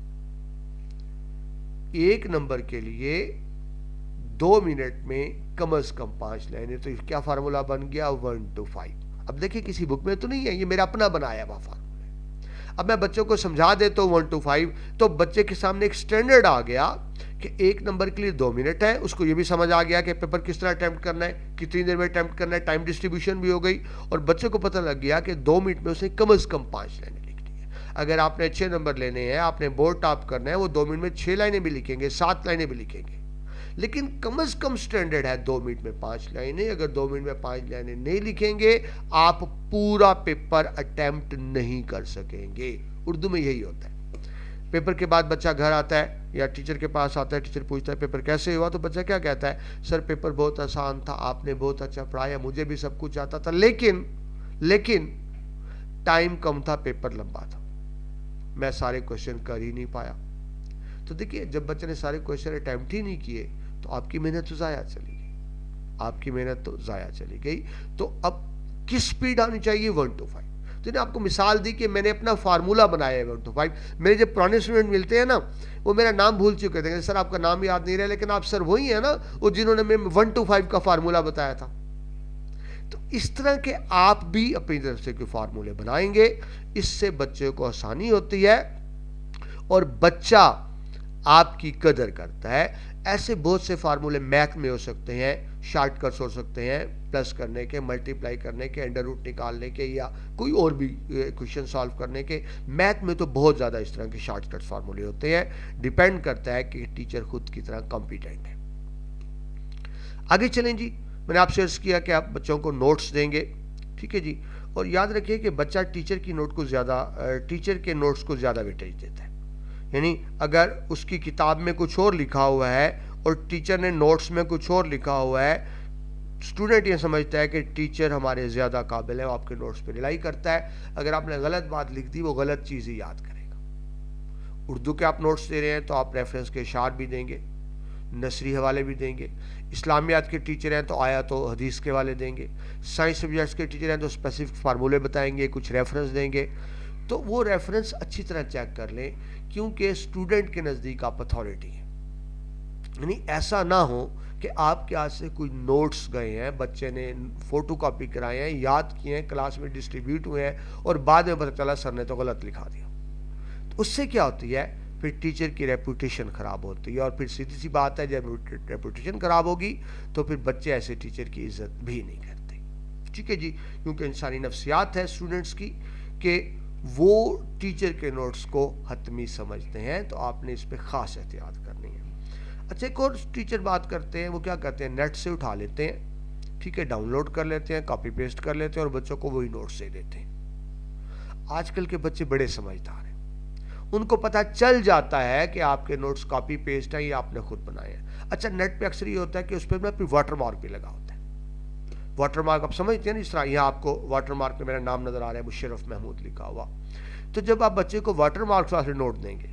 ایک نمبر کے لیے 2 منٹ میں کم از کم 5 لائنیں. تو کیا فارمولہ بن گیا؟ 1 to 5. اب دیکھیں کسی بک میں تو نہیں ہے، یہ میرا اپنا بنایا ہوا فارمولہ ہے. اب میں بچوں کو سمجھا دیتا ہوں 1 to 5 تو بچے کے سامنے ایک سٹینڈرڈ آ گیا کہ ایک نمبر کے لیے 2 منٹ ہے. اس کو یہ بھی سمجھ آ گیا کہ پیپر کس طرح اٹیمپٹ کرنا ہے، کتنی دیر میں اٹیمپٹ کرنا ہے، ٹائم ڈسٹریبیوشن بھی ہو گئی. اور بچے کو پتہ لگ گیا کہ 2 منٹ میں اسے کم از کم 5 لائنیں لکھنی ہے. اگر آپ نے اچھے نمبر لینے ہیں، آپ نے بورڈ ٹاپ کرنا ہے، وہ 2 منٹ میں 6 لائنیں بھی لکھیں گے، 7 لائنیں بھی لکھیں گے. لیکن کم از کم سٹینڈرڈ ہے 2 منٹ میں 5 لائنیں. اگر 2 منٹ میں 5 لائنیں نہیں لکھیں گے آپ پورا پیپر اٹیمپٹ نہیں کر سکیں گے. اردو میں یہی ہوتا ہے. پیپر کے بعد بچہ گھر آتا ہے یا ٹیچر کے پاس آتا ہے، ٹیچر پوچھتا ہے پیپر کیسے ہوا؟ تو بچہ کیا کہتا ہے؟ سر پیپر بہت آسان تھا، آپ نے بہت اچھا پڑھایا، مجھے بھی سب کچھ آتا تھا، لیکن ٹائم کم تھا، پیپر لمبا تھا، میں سارے کوشچن کر ہی نہیں پایا. تو دیکھیے جب بچے نے سارے کوشچن اٹیمپٹ ہی نہیں کیے تو آپ کی محنت تو ضائع چلی گئی، آپ کی محنت تو ضائع چلی گئی. تو اب کس سپیڈ آنی چاہیے؟ 1 to 5. تو نے آپ کو مثال دی کہ میں نے اپنا فارمولا بنایا ہے 1 to 5. میرے جب پرانے اسٹوڈنٹ ملتے ہیں نا وہ میرا نام بھول چکے تھے, سر آپ کا نام یاد نہیں رہا, لیکن آپ سر وہی ہیں نا وہ جنہوں نے میں 1 to 5 کا فارمولا بتایا تھا. تو اس طرح کے آپ بھی اپنی طرف سے کوئی فارمولے بنائیں گے, اس سے بچے کو آسانی ہوتی ہے اور بچہ آپ کی قدر کرتا ہے. ایسے بہت سے فارمولے میتھ میں ہو سکتے ہیں, شارٹ کٹس ہو سکتے ہیں, پلس کرنے کے, ملٹیپلائی کرنے کے, انڈر روٹ نکالنے کے, یا کوئی اور بھی کویشچن سالو کرنے کے. میتھ میں تو بہت زیادہ اس طرح کے شارٹ کٹ فارمولے ہوتے ہیں, ڈیپینڈ کرتا ہے کہ ٹیچر خود کی طرح کمپیٹنٹ ہے. آگے چلیں جی, میں نے آپ سے عرض کیا کہ آپ بچوں کو نوٹس دیں گے, ٹھیک ہے جی, اور یاد رکھیے کہ بچہ ٹیچر کے نوٹس کو زیادہ ویٹیج دیتا ہے. یعنی اگر اس کی کتاب میں کچھ اور لکھا ہوا ہے اور ٹیچر نے نوٹس میں کچھ اور لکھا ہوا ہے, اسٹوڈنٹ یہ سمجھتا ہے کہ ٹیچر ہمارے زیادہ قابل ہے, وہ آپ کے نوٹس پہ ریلائی کرتا ہے. اگر آپ نے غلط بات لکھ دی وہ غلط چیز ہی یاد کرے گا. اردو کے آپ نوٹس دے رہے ہیں تو آپ ریفرنس کے اشعار بھی دیں گے, نثری حوالے بھی دیں گے. اسلامیات کے ٹیچر ہیں تو آیات و حدیث کے حوالے دیں گے. سائنس سبجیکٹس کے ٹیچر ہیں تو اسپیسیفک فارمولے بتائیں گے, کچھ ریفرنس دیں گے. تو وہ ریفرنس اچھی طرح چیک کر لیں, کیونکہ اسٹوڈنٹ کے نزدیک آپ اتھارٹی ہیں. یعنی ایسا نہ ہو کہ آپ کے ہاتھ سے کوئی نوٹس گئے ہیں, بچے نے فوٹو کاپی کرائے ہیں, یاد کیے ہیں, کلاس میں ڈسٹریبیوٹ ہوئے ہیں, اور بعد میں پتہ چلا سر نے تو غلط لکھا دیا. تو اس سے کیا ہوتی ہے, پھر ٹیچر کی ریپوٹیشن خراب ہوتی ہے, اور پھر سیدھی سی بات ہے جب ریپوٹیشن خراب ہوگی تو پھر بچے ایسے ٹیچر کی عزت بھی نہیں کرتے. ٹھیک ہے جی, کیونکہ انسانی نفسیات ہے اسٹوڈنٹس کی کہ وہ ٹیچر کے نوٹس کو حتمی سمجھتے ہیں, تو آپ نے اس پہ خاص احتیاط کرنی ہے. اچھا, ایک اور ٹیچر بات کرتے ہیں, وہ کیا کرتے ہیں, نیٹ سے اٹھا لیتے ہیں, ٹھیک ہے, ڈاؤن لوڈ کر لیتے ہیں, کاپی پیسٹ کر لیتے ہیں اور بچوں کو وہی نوٹس دے دیتے ہیں. آج کل کے بچے بڑے سمجھدار ہیں, ان کو پتہ چل جاتا ہے کہ آپ کے نوٹس کاپی پیسٹ ہیں یا آپ نے خود بنائے ہیں. اچھا, نیٹ پہ اکثر یہ ہوتا ہے کہ اس پہ پھر واٹر مارک بھی لگا ہوتا ہے. واٹر مارک آپ سمجھتے ہیں نا, اس طرح یہاں آپ کو واٹر مارک پہ میرا نام نظر آ رہا ہے, مشرف محمود لکھا ہوا. تو جب آپ بچے کو واٹر مارک سے نوٹ دیں گے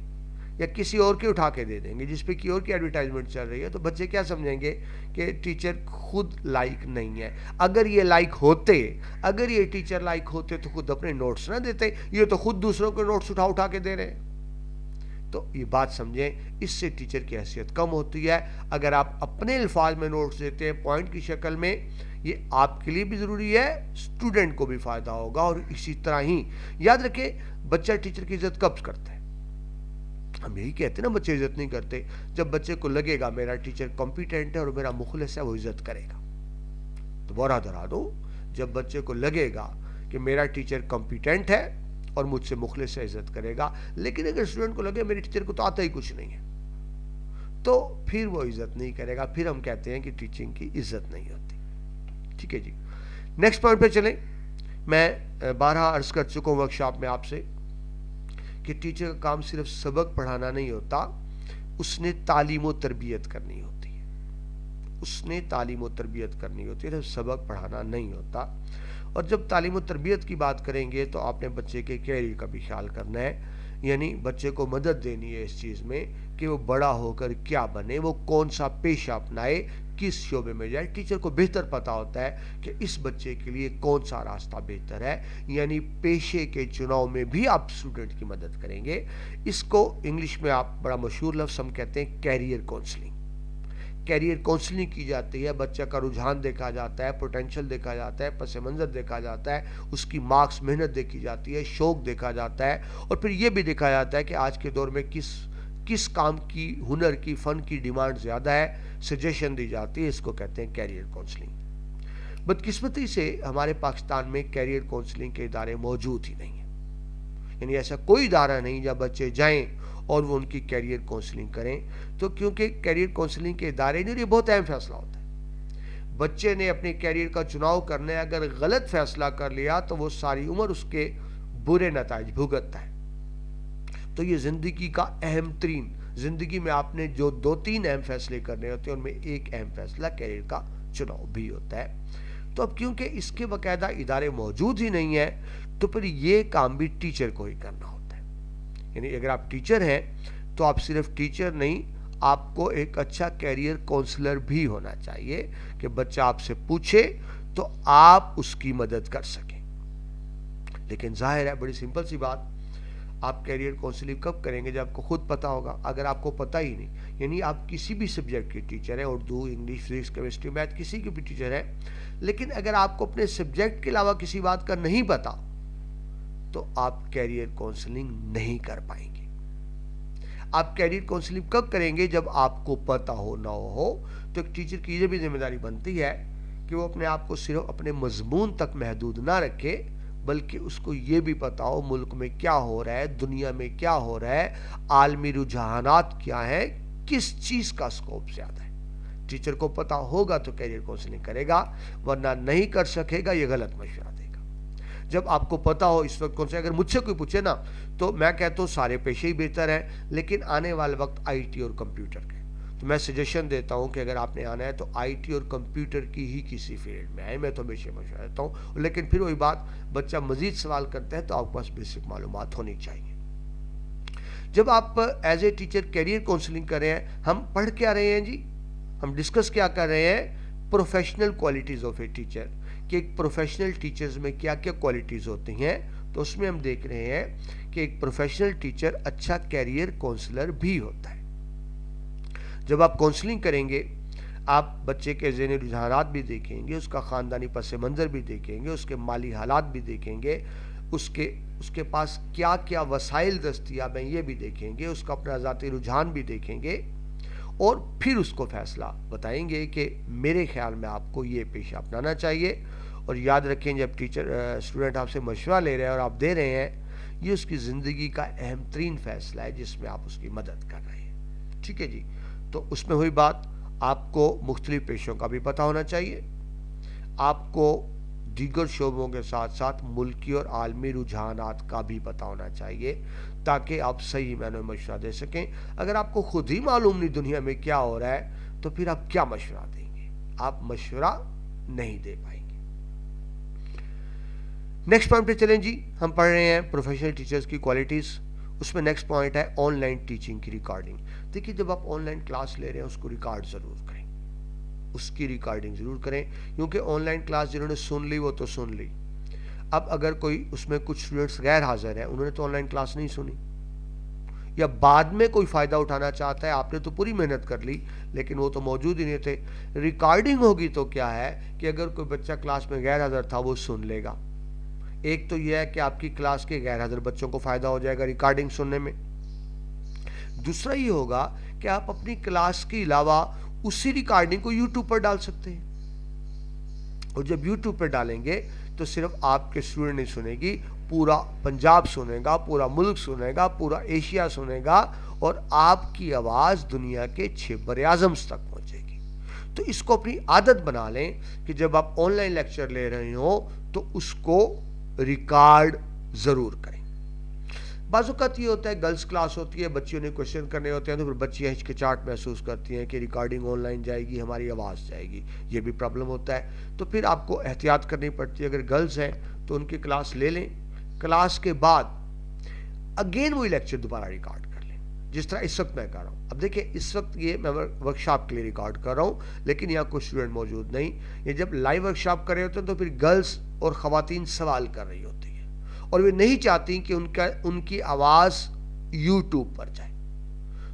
یا کسی اور کے اٹھا کے دے دیں گے جس پہ کی اور کی ایڈورٹائزمنٹ چل رہی ہے, تو بچے کیا سمجھیں گے کہ ٹیچر خود لائک نہیں ہے. اگر یہ لائک ہوتے, اگر یہ ٹیچر لائک ہوتے تو خود اپنے نوٹس نہ دیتے, یہ تو خود دوسروں کے نوٹس اٹھا کے دے رہے ہیں. تو یہ بات سمجھیں, اس سے ٹیچر کی حیثیت کم ہوتی ہے. اگر آپ اپنے الفاظ میں نوٹس دیتے ہیں پوائنٹ کی شکل میں, یہ آپ کے لیے بھی ضروری ہے, اسٹوڈنٹ کو بھی فائدہ ہوگا. اور اسی طرح ہی یاد رکھیں, بچہ ٹیچر کی عزت کب کرتا ہے؟ ہم یہی کہتے ہیں نا, بچے عزت نہیں کرتے. جب بچے کو لگے گا میرا ٹیچر کمپیٹنٹ ہے اور میرا مخلص ہے, وہ عزت کرے گا. دوبارہ دہرا دو, جب بچے کو لگے گا کہ میرا ٹیچر کمپیٹنٹ ہے اور مجھ سے مخلص ہے, عزت کرے گا. لیکن اگر اسٹوڈنٹ کو لگے میرے ٹیچر کو تو آتا ہی کچھ نہیں ہے, تو پھر وہ عزت نہیں کرے گا. پھر ہم کہتے ہیں کہ ٹیچنگ کی عزت نہیں ہوتی. ٹھیک ہے جی, نیکسٹ پوائنٹ پہ چلیں. میں بارہا عرض کر چکا ہوں ورکشاپ میں آپ سے کہ ٹیچر کا کام صرف سبق پڑھانا نہیں ہوتا, اس نے تعلیم و تربیت کرنی ہوتی ہے. اس نے تعلیم و تربیت کرنی ہوتی ہے, صرف سبق پڑھانا نہیں ہوتا. اور جب تعلیم و تربیت کی بات کریں گے تو آپ نے بچے کے کیریئر کا بھی خیال کرنا ہے. یعنی بچے کو مدد دینی ہے اس چیز میں کہ وہ بڑا ہو کر کیا بنے, وہ کون سا پیشہ اپنائے, کس شعبے میں جائے. ٹیچر کو بہتر پتا ہوتا ہے کہ اس بچے کے لیے کون سا راستہ بہتر ہے. یعنی پیشے کے چناؤ میں بھی آپ اسٹوڈنٹ کی مدد کریں گے. اس کو انگلش میں آپ بڑا مشہور لفظ ہم کہتے ہیں کیریئر کونسلنگ. کیریئر کونسلنگ کی جاتی ہے, بچہ کا رجحان دیکھا جاتا ہے, پوٹینشل دیکھا جاتا ہے, پس منظر دیکھا جاتا ہے, اس کی مارکس محنت دیکھی جاتی ہے, شوق دیکھا جاتا ہے, اور پھر یہ بھی دیکھا جاتا ہے کہ آج کے دور میں کس کام کی, ہنر کی, فن کی ڈیمانڈ زیادہ ہے, سجیشن دی جاتی ہے. اس کو کہتے ہیں کیریئر کونسلنگ. بدقسمتی سے ہمارے پاکستان میں کیریئر کونسلنگ کے ادارے موجود ہی نہیں ہیں. یعنی ایسا کوئی ادارہ نہیں جہاں بچے جائیں اور وہ ان کی کیریئر کونسلنگ کریں. تو کیونکہ کیریئر کونسلنگ کے ادارے نہیں, یہ بہت اہم فیصلہ ہوتا ہے. بچے نے اپنے کیریئر کا چناؤ کرنا ہے, اگر غلط فیصلہ کر لیا تو وہ ساری عمر اس کے برے نتائج بھگتتا ہے. تو یہ زندگی کا اہم ترین, زندگی میں آپ نے جو 2-3 اہم فیصلے کرنے ہوتے ہیں ان میں ایک اہم فیصلہ کیریئر کا چناؤ بھی ہوتا ہے. تو اب کیونکہ اس کے باقاعدہ ادارے موجود ہی نہیں ہیں تو پھر یہ کام بھی ٹیچر کو ہی کرنا ہوتا ہے. یعنی اگر آپ ٹیچر ہیں تو آپ صرف ٹیچر نہیں, آپ کو ایک اچھا کیریئر کونسلر بھی ہونا چاہیے کہ بچہ آپ سے پوچھے تو آپ اس کی مدد کر سکیں. لیکن ظاہر ہے بڑی سمپل سی بات، آپ کیریئر کونسلنگ کب کریں گے؟ جب آپ کو خود پتہ ہوگا. اگر آپ کو پتہ ہی نہیں، یعنی آپ کسی بھی سبجیکٹ کے ٹیچر ہیں، Urdu, English, physics, chemistry, math, کسی کے بھی ٹیچر ہیں، لیکن اگر آپ کو اپنے سبجیکٹ کے علاوہ کسی بات کا نہیں پتہ تو آپ کیریئر کونسلنگ نہیں کر پائیں گے. آپ کیریئر کونسلنگ کب کریں گے؟ جب آپ کو پتہ ہو نہ ہو. تو ایک ٹیچر کی یہ بھی ذمہ داری بنتی ہے کہ وہ اپنے آپ کو صرف اپنے مضمون تک محدود نہ رکھے، بلکہ اس کو یہ بھی پتا ہو ملک میں کیا ہو رہا ہے، دنیا میں کیا ہو رہا ہے، عالمی رجحانات کیا ہیں، کس چیز کا سکوپ زیادہ ہے. ٹیچر کو پتا ہوگا تو کیریئر کونسلنگ کرے گا، ورنہ نہیں کر سکے گا، یہ غلط مشورہ دے گا. جب آپ کو پتا ہو اس وقت کون سے، اگر مجھ سے کوئی پوچھے نا تو میں کہتا ہوں سارے پیشے ہی بہتر ہیں، لیکن آنے والے وقت آئی ٹی اور کمپیوٹر کے، تو میں سجیشن دیتا ہوں کہ اگر آپ نے آنا ہے تو آئی ٹی اور کمپیوٹر کی ہی کسی فیلڈ میں آئے. میں تو ہمیشہ مشورہ دیتا ہوں، لیکن پھر وہی بات، بچہ مزید سوال کرتا ہے تو آپ کے پاس بیسک معلومات ہونی چاہیے. جب آپ as a teacher career counselling کر رہے ہیں، ہم پڑھ کیا رہے ہیں جی؟ ہم ڈسکس کیا کر رہے ہیں؟ Professional qualities of a teacher, کہ ایک پروفیشنل ٹیچرز میں کیا کیا کوالٹیز ہوتی ہیں. تو اس میں ہم دیکھ رہے ہیں کہ ایک پروفیشنل ٹیچر اچھا کیریئر کونسلر بھی ہوتا ہے. جب آپ کونسلنگ کریں گے، آپ بچے کے ذہنی رجحانات بھی دیکھیں گے، اس کا خاندانی پس منظر بھی دیکھیں گے، اس کے مالی حالات بھی دیکھیں گے، اس کے پاس کیا کیا وسائل دستیاب ہیں یہ بھی دیکھیں گے، اس کا اپنا ذاتی رجحان بھی دیکھیں گے، اور پھر اس کو فیصلہ بتائیں گے کہ میرے خیال میں آپ کو یہ پیشہ اپنانا چاہیے. اور یاد رکھیں جب اسٹوڈنٹ آپ سے مشورہ لے رہے ہیں اور آپ دے رہے ہیں، یہ اس کی زندگی کا اہم ترین فیصلہ ہے جس میں آپ اس کی مدد کر رہے ہیں. ٹھیک ہے جی؟ تو اس میں ہوئی بات، آپ کو مختلف پیشوں کا بھی پتہ ہونا چاہیے، آپ کو دیگر شعبوں کے ساتھ ساتھ ملکی اور عالمی رجحانات کا بھی پتہ ہونا چاہیے، تاکہ آپ صحیح معنوں میں مشورہ دے سکیں. اگر آپ کو خود ہی معلوم نہیں دنیا میں کیا ہو رہا ہے تو پھر آپ کیا مشورہ دیں گے؟ آپ مشورہ نہیں دے پائیں گے. نیکسٹ پوائنٹ پہ چلیں جی. ہم پڑھ رہے ہیں پروفیشنل ٹیچرز کی کوالٹیز. اس میں نیکسٹ پوائنٹ ہے آن لائن ٹیچنگ کی ریکارڈنگ. دیکھیے جب آپ آن لائن کلاس لے رہے ہیں اس کو ریکارڈ ضرور کریں، اس کی ریکارڈنگ ضرور کریں، کیونکہ آن لائن کلاس جنہوں نے سن لی وہ تو سن لی. اب اگر کوئی اس میں کچھ اسٹوڈنٹس غیر حاضر ہیں، انہوں نے تو آن لائن کلاس نہیں سنی، یا بعد میں کوئی فائدہ اٹھانا چاہتا ہے، آپ نے تو پوری محنت کر لی لیکن وہ تو موجود ہی نہیں تھے. ریکارڈنگ ہوگی تو کیا ہے کہ اگر کوئی بچہ کلاس میں غیر حاضر تھا وہ سن لے گا. ایک تو یہ ہے کہ آپ کی کلاس کے غیر حاضر بچوں کو فائدہ ہو جائے گا ریکارڈنگ سننے میں. دوسرا یہ ہوگا کہ آپ اپنی کلاس کے علاوہ اسی ریکارڈنگ کو یوٹیوب پر ڈال سکتے ہیں، اور جب یوٹیوب پر ڈالیں گے تو صرف آپ کے اسٹوڈنٹ نہیں سنے گی، پورا پنجاب سنے گا، پورا ملک سنے گا، پورا ایشیا سنے گا، اور آپ کی آواز دنیا کے 6 براعظمز تک پہنچے گی. تو اس کو اپنی عادت بنا لیں کہ جب آپ آن لائن لیکچر لے رہے ہوں تو اس کو ریکارڈ ضرور کریں. بعض اوقات یہ ہوتا ہے گرلز کلاس ہوتی ہے، بچیوں نے کوشچن کرنے ہوتے ہیں تو پھر بچیاں ہچکچاہٹ محسوس کرتی ہیں کہ ریکارڈنگ آن لائن جائے گی، ہماری آواز جائے گی، یہ بھی پرابلم ہوتا ہے. تو پھر آپ کو احتیاط کرنی پڑتی ہے. اگر گرلز ہیں تو ان کی کلاس لے لیں، کلاس کے بعد اگین وہی لیکچر دوبارہ ریکارڈ کر لیں، جس طرح اس وقت میں کر رہا ہوں. اب دیکھیں اس وقت یہ میں ورکشاپ کے لیے ریکارڈ کر رہا ہوں، لیکن یہاں کوئی اسٹوڈنٹ موجود نہیں. یہ جب لائیو ورکشاپ کر رہے ہوتے ہیں تو پھر گرلز اور خواتین سوال کر رہی ہوتی ہیں اور وہ نہیں چاہتی کہ ان کی آواز یوٹیوب پر جائے.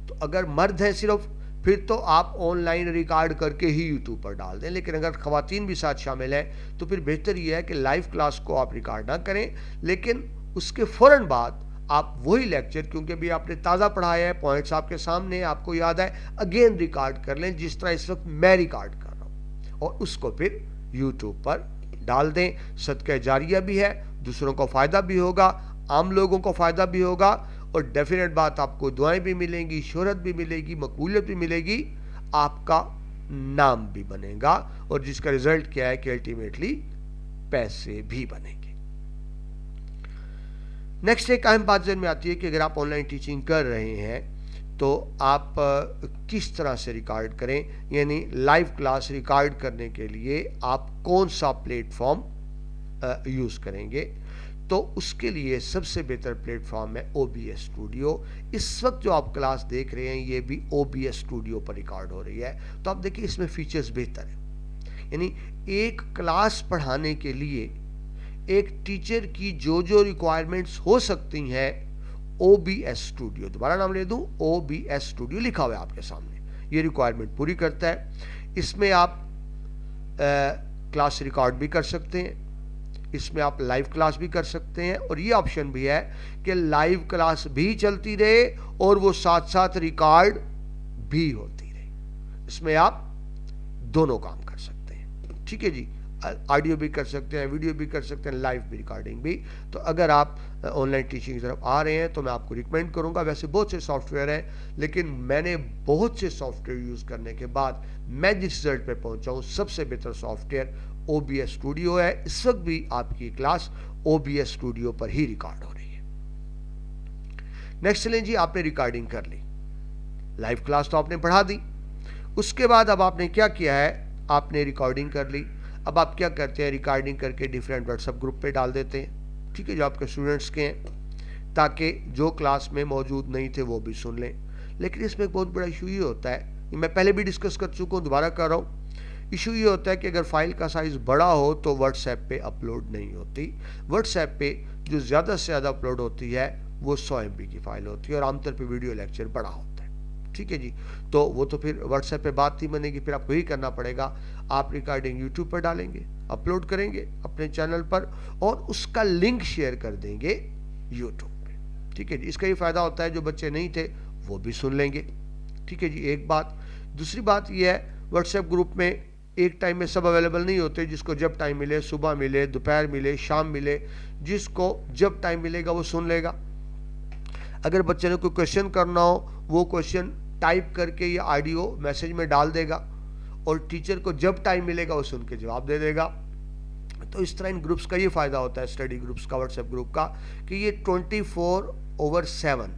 تو اگر مرد ہیں صرف، پھر تو آپ آن لائن ریکارڈ کر کے ہی یوٹیوب پر ڈال دیں، لیکن اگر خواتین بھی ساتھ شامل ہیں تو پھر بہتر یہ ہے کہ لائیو کلاس کو آپ ریکارڈ نہ کریں، لیکن اس کے فوراً بعد آپ وہی لیکچر، کیونکہ بھی آپ نے تازہ پڑھایا ہے، پوائنٹس آپ کے سامنے آپ کو یاد ہے، اگین ریکارڈ کر لیں جس طرح اس وقت میں ریکارڈ کر رہا ہوں، اور اس کو پھر یوٹیوب پر ڈال دیں. صدقہ جاریہ بھی ہے، دوسروں کو فائدہ بھی ہوگا، عام لوگوں کو فائدہ بھی ہوگا، اور ڈیفینیٹ بات آپ کو دعائیں بھی ملیں گی، شہرت بھی ملے گی، مقبولیت بھی ملے گی، آپ کا نام بھی بنے گا، اور جس کا رزلٹ کیا ہے کہ الٹیمیٹلی پیسے بھی بنیں گے. نیکسٹ ایک اہم بات ذہن میں آتی ہے کہ اگر آپ آن لائن ٹیچنگ کر رہے ہیں تو آپ کس طرح سے ریکارڈ کریں، یعنی لائیو کلاس ریکارڈ کرنے کے لیے آپ کون سا پلیٹ فارم یوز کریں گے. تو اس کے لیے سب سے بہتر پلیٹ فارم ہے OBS اسٹوڈیو. اس وقت جو آپ کلاس دیکھ رہے ہیں یہ بھی OBS اسٹوڈیو پر ریکارڈ ہو رہی ہے. تو آپ دیکھیں اس میں فیچرز بہتر ہیں، یعنی ایک کلاس پڑھانے کے لیے ایک ٹیچر کی جو جو ریکوائرمنٹس ہو سکتی ہیں OBS اسٹوڈیو، دوبارہ نام لے دوں OBS اسٹوڈیو لکھا ہوا ہے آپ کے سامنے، یہ ریکوائرمنٹ پوری کرتا ہے۔ اس میں آپ کلاس ریکارڈ بھی کر سکتے ہیں، اس میں آپ لائیو کلاس بھی کر سکتے ہیں، اور یہ آپشن بھی ہے کہ لائیو کلاس بھی چلتی رہے اور وہ ساتھ ساتھ ریکارڈ بھی ہوتی رہے، اس میں آپ دونوں کام کر سکتے ہیں، ٹھیک ہے جی، آڈیو بھی کر سکتے ہیں، ویڈیو بھی کر سکتے ہیں، لائیو بھی ریکارڈنگ بھی۔ تو اگر آپ آن لائن ٹیچنگ کی طرف آ رہے ہیں تو میں آپ کو ریکمینڈ کروں گا، ویسے بہت سے سافٹ ویئر ہیں لیکن میں نے بہت سے سافٹ ویئر یوز کرنے کے بعد میں جس رزلٹ پہ پہنچا ہوں سب سے بہتر سافٹ ویئر OBS اسٹوڈیو ہے۔ اس وقت بھی آپ کی کلاس OBS اسٹوڈیو پر ہی ریکارڈ ہو رہی ہے۔ نیکسٹ چلیں جی، آپ نے ریکارڈنگ کر لی، لائیو کلاس تو آپ نے پڑھا دی، اس کے بعد اب آپ نے کیا کیا ہے، آپ نے ریکارڈنگ کر لی، اب آپ کیا کرتے ہیں، ریکارڈنگ کر کے ڈیفرنٹ واٹس ایپ گروپ پہ ڈال دیتے ہیں، ٹھیک ہے، جو آپ کے اسٹوڈنٹس کے ہیں، تاکہ جو کلاس میں موجود نہیں تھے وہ بھی سن لیں۔ لیکن اس میں ایک بہت بڑا ایشو یہ ہوتا ہے، میں پہلے بھی ڈسکس کر چکا ہوں، دوبارہ کر رہا ہوں، ایشو یہ ہوتا ہے کہ اگر فائل کا سائز بڑا ہو تو واٹس ایپ پہ اپلوڈ نہیں ہوتی۔ واٹس ایپ پہ جو زیادہ سے زیادہ اپلوڈ ہوتی ہے وہ 100 MB کی فائل ہوتی ہے، اور عام طور پہ ویڈیو لیکچر بڑا ہوتا ہے، ٹھیک ہے جی، تو وہ تو پھر واٹس ایپ پہ بات نہیں بنے گی، پھر آپ کو یہی کرنا پڑے گا، آپ ریکارڈنگ یوٹیوب پر ڈالیں گے، اپلوڈ کریں گے اپنے چینل پر، اور اس کا لنک شیئر کر دیں گے یوٹیوب پہ، ٹھیک ہے جی۔ اس کا یہ فائدہ ہوتا ہے جو بچے نہیں تھے وہ بھی سن لیں گے، ٹھیک ہے جی، ایک بات۔ دوسری بات یہ ہے، واٹس ایپ گروپ میں ایک ٹائم میں سب اویلیبل نہیں ہوتے، جس کو جب ٹائم ملے، صبح ملے، دوپہر ملے، شام ملے، جس کو جب ٹائم ملے گا وہ سن لے گا۔ اگر بچے نے کوئی کویشچن کرنا ہو وہ کویشچن ٹائپ کر کے یا آڈیو میسج میں ڈال دے گا، اور ٹیچر کو جب ٹائم ملے گا وہ سن کے جواب دے دے گا۔ تو اس طرح ان گروپس کا یہ فائدہ ہوتا ہے، اسٹڈی گروپس کا، واٹس ایپ گروپ کا، کہ یہ 24/7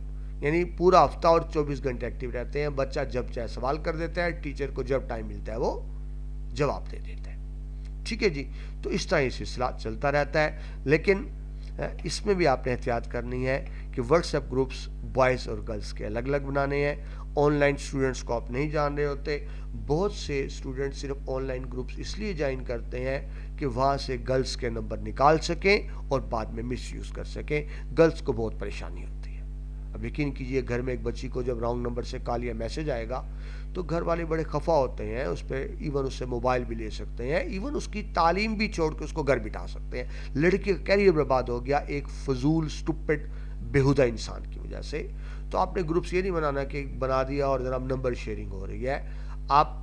یعنی پورا ہفتہ اور 24 گھنٹے ایکٹیو رہتے ہیں، بچہ جب چاہے سوال کر دیتا ہے، ٹیچر کو جب ٹائم ملتا ہے وہ جواب دے دیتا ہے، ٹھیک ہے جی۔ تو اس طرح یہ سلسلہ چلتا رہتا ہے، لیکن اس میں بھی آپ نے احتیاط کرنی ہے کہ واٹس ایپ گروپس بوائز اور گرلس کے الگ الگ بنانے ہیں۔ آن لائن اسٹوڈنٹس کو آپ نہیں جان رہے ہوتے، بہت سے اسٹوڈنٹ صرف آن لائن گروپس اس لیے جوائن کرتے ہیں کہ وہاں سے گرلس کے نمبر نکال سکیں اور بعد میں مس یوز کر سکیں، گرلس کو بہت پریشانی ہوتی ہے۔ اب یقین کیجئے گھر میں ایک بچی کو جب رانگ نمبر سے کال یا میسج آئے گا تو گھر والے بڑے خفا ہوتے ہیں، اس پہ ایون اس سے موبائل بھی لے سکتے ہیں، ایون اس کی تعلیم بھی چھوڑ کے اس کو گھر بٹھا سکتے ہیں، لڑکی کا کیریئر برباد ہو گیا ایک فضول سٹوپڈ بےہودہ انسان کی وجہ سے۔ تو آپ نے گروپس یہ نہیں بنانا کہ بنا دیا اور جناب نمبر شیئرنگ ہو رہی ہے، آپ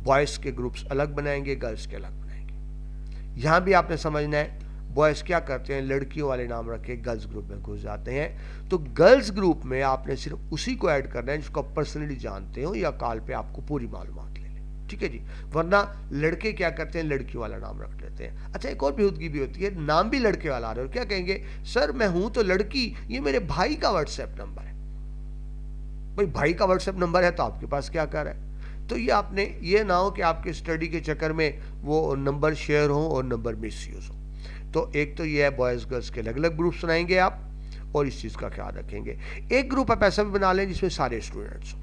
بوائز کے گروپس الگ بنائیں گے، گرلس کے الگ بنائیں گے۔ یہاں بھی آپ نے سمجھنا ہے بوائز کیا کرتے ہیں، لڑکیوں والے نام رکھ کے گرلز گروپ میں گھس جاتے ہیں، تو گرلز گروپ میں آپ نے صرف اسی کو ایڈ کرنا ہے جس کو آپ پرسنلی جانتے ہو یا کال پہ آپ کو پوری معلومات لے لیں، ٹھیک ہے جی، ورنہ لڑکے کیا کرتے ہیں، لڑکیوں والا نام رکھ لیتے ہیں۔ اچھا ایک اور بےہودگی بھی ہوتی ہے، نام بھی لڑکے والا آ رہا ہے، اور کیا کہیں گے، سر میں ہوں تو لڑکی، یہ میرے بھائی کا واٹس ایپ نمبر ہے۔ بھائی بھائی کا واٹس ایپ نمبر ہے تو آپ کے پاس کیا کر ہے؟ تو یہ آپ نے یہ نہ ہو کہ آپ کے اسٹڈی کے چکر میں وہ نمبر شیئر ہوں اور نمبر مس یوز ہو۔ تو ایک تو یہ ہے بوائز گرلز کے الگ الگ گروپس بنائیں گے آپ، اور اس چیز کا خیال رکھیں گے۔ ایک گروپ آپ ایسا بھی بنا لیں جس میں سارے اسٹوڈنٹس ہوں،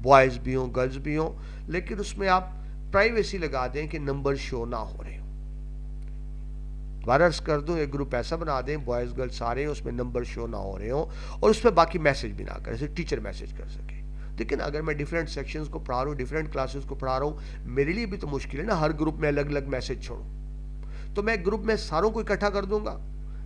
بوائز بھی ہوں گرلز بھی ہوں، لیکن اس میں آپ پرائیویسی لگا دیں کہ نمبر شو نہ ہو رہے ہوں۔ دوبارہ عرض کر دوں، ایک گروپ ایسا بنا دیں بوائز گرلز سارے ہیں، اس میں نمبر شو نہ ہو رہے ہوں، اور اس پہ باقی میسج بھی نہ کریں، جیسے ٹیچر میسج کر سکے۔ لیکن اگر میں ڈیفرنٹ سیکشنز کو پڑھا رہا ہوں، ڈیفرنٹ کلاسز کو پڑھا رہا ہوں، میرے لیے بھی تو مشکل ہے نا ہر گروپ میں الگ الگ میسج چھوڑوں، تو میں گروپ میں ساروں کو اکٹھا کر دوں گا،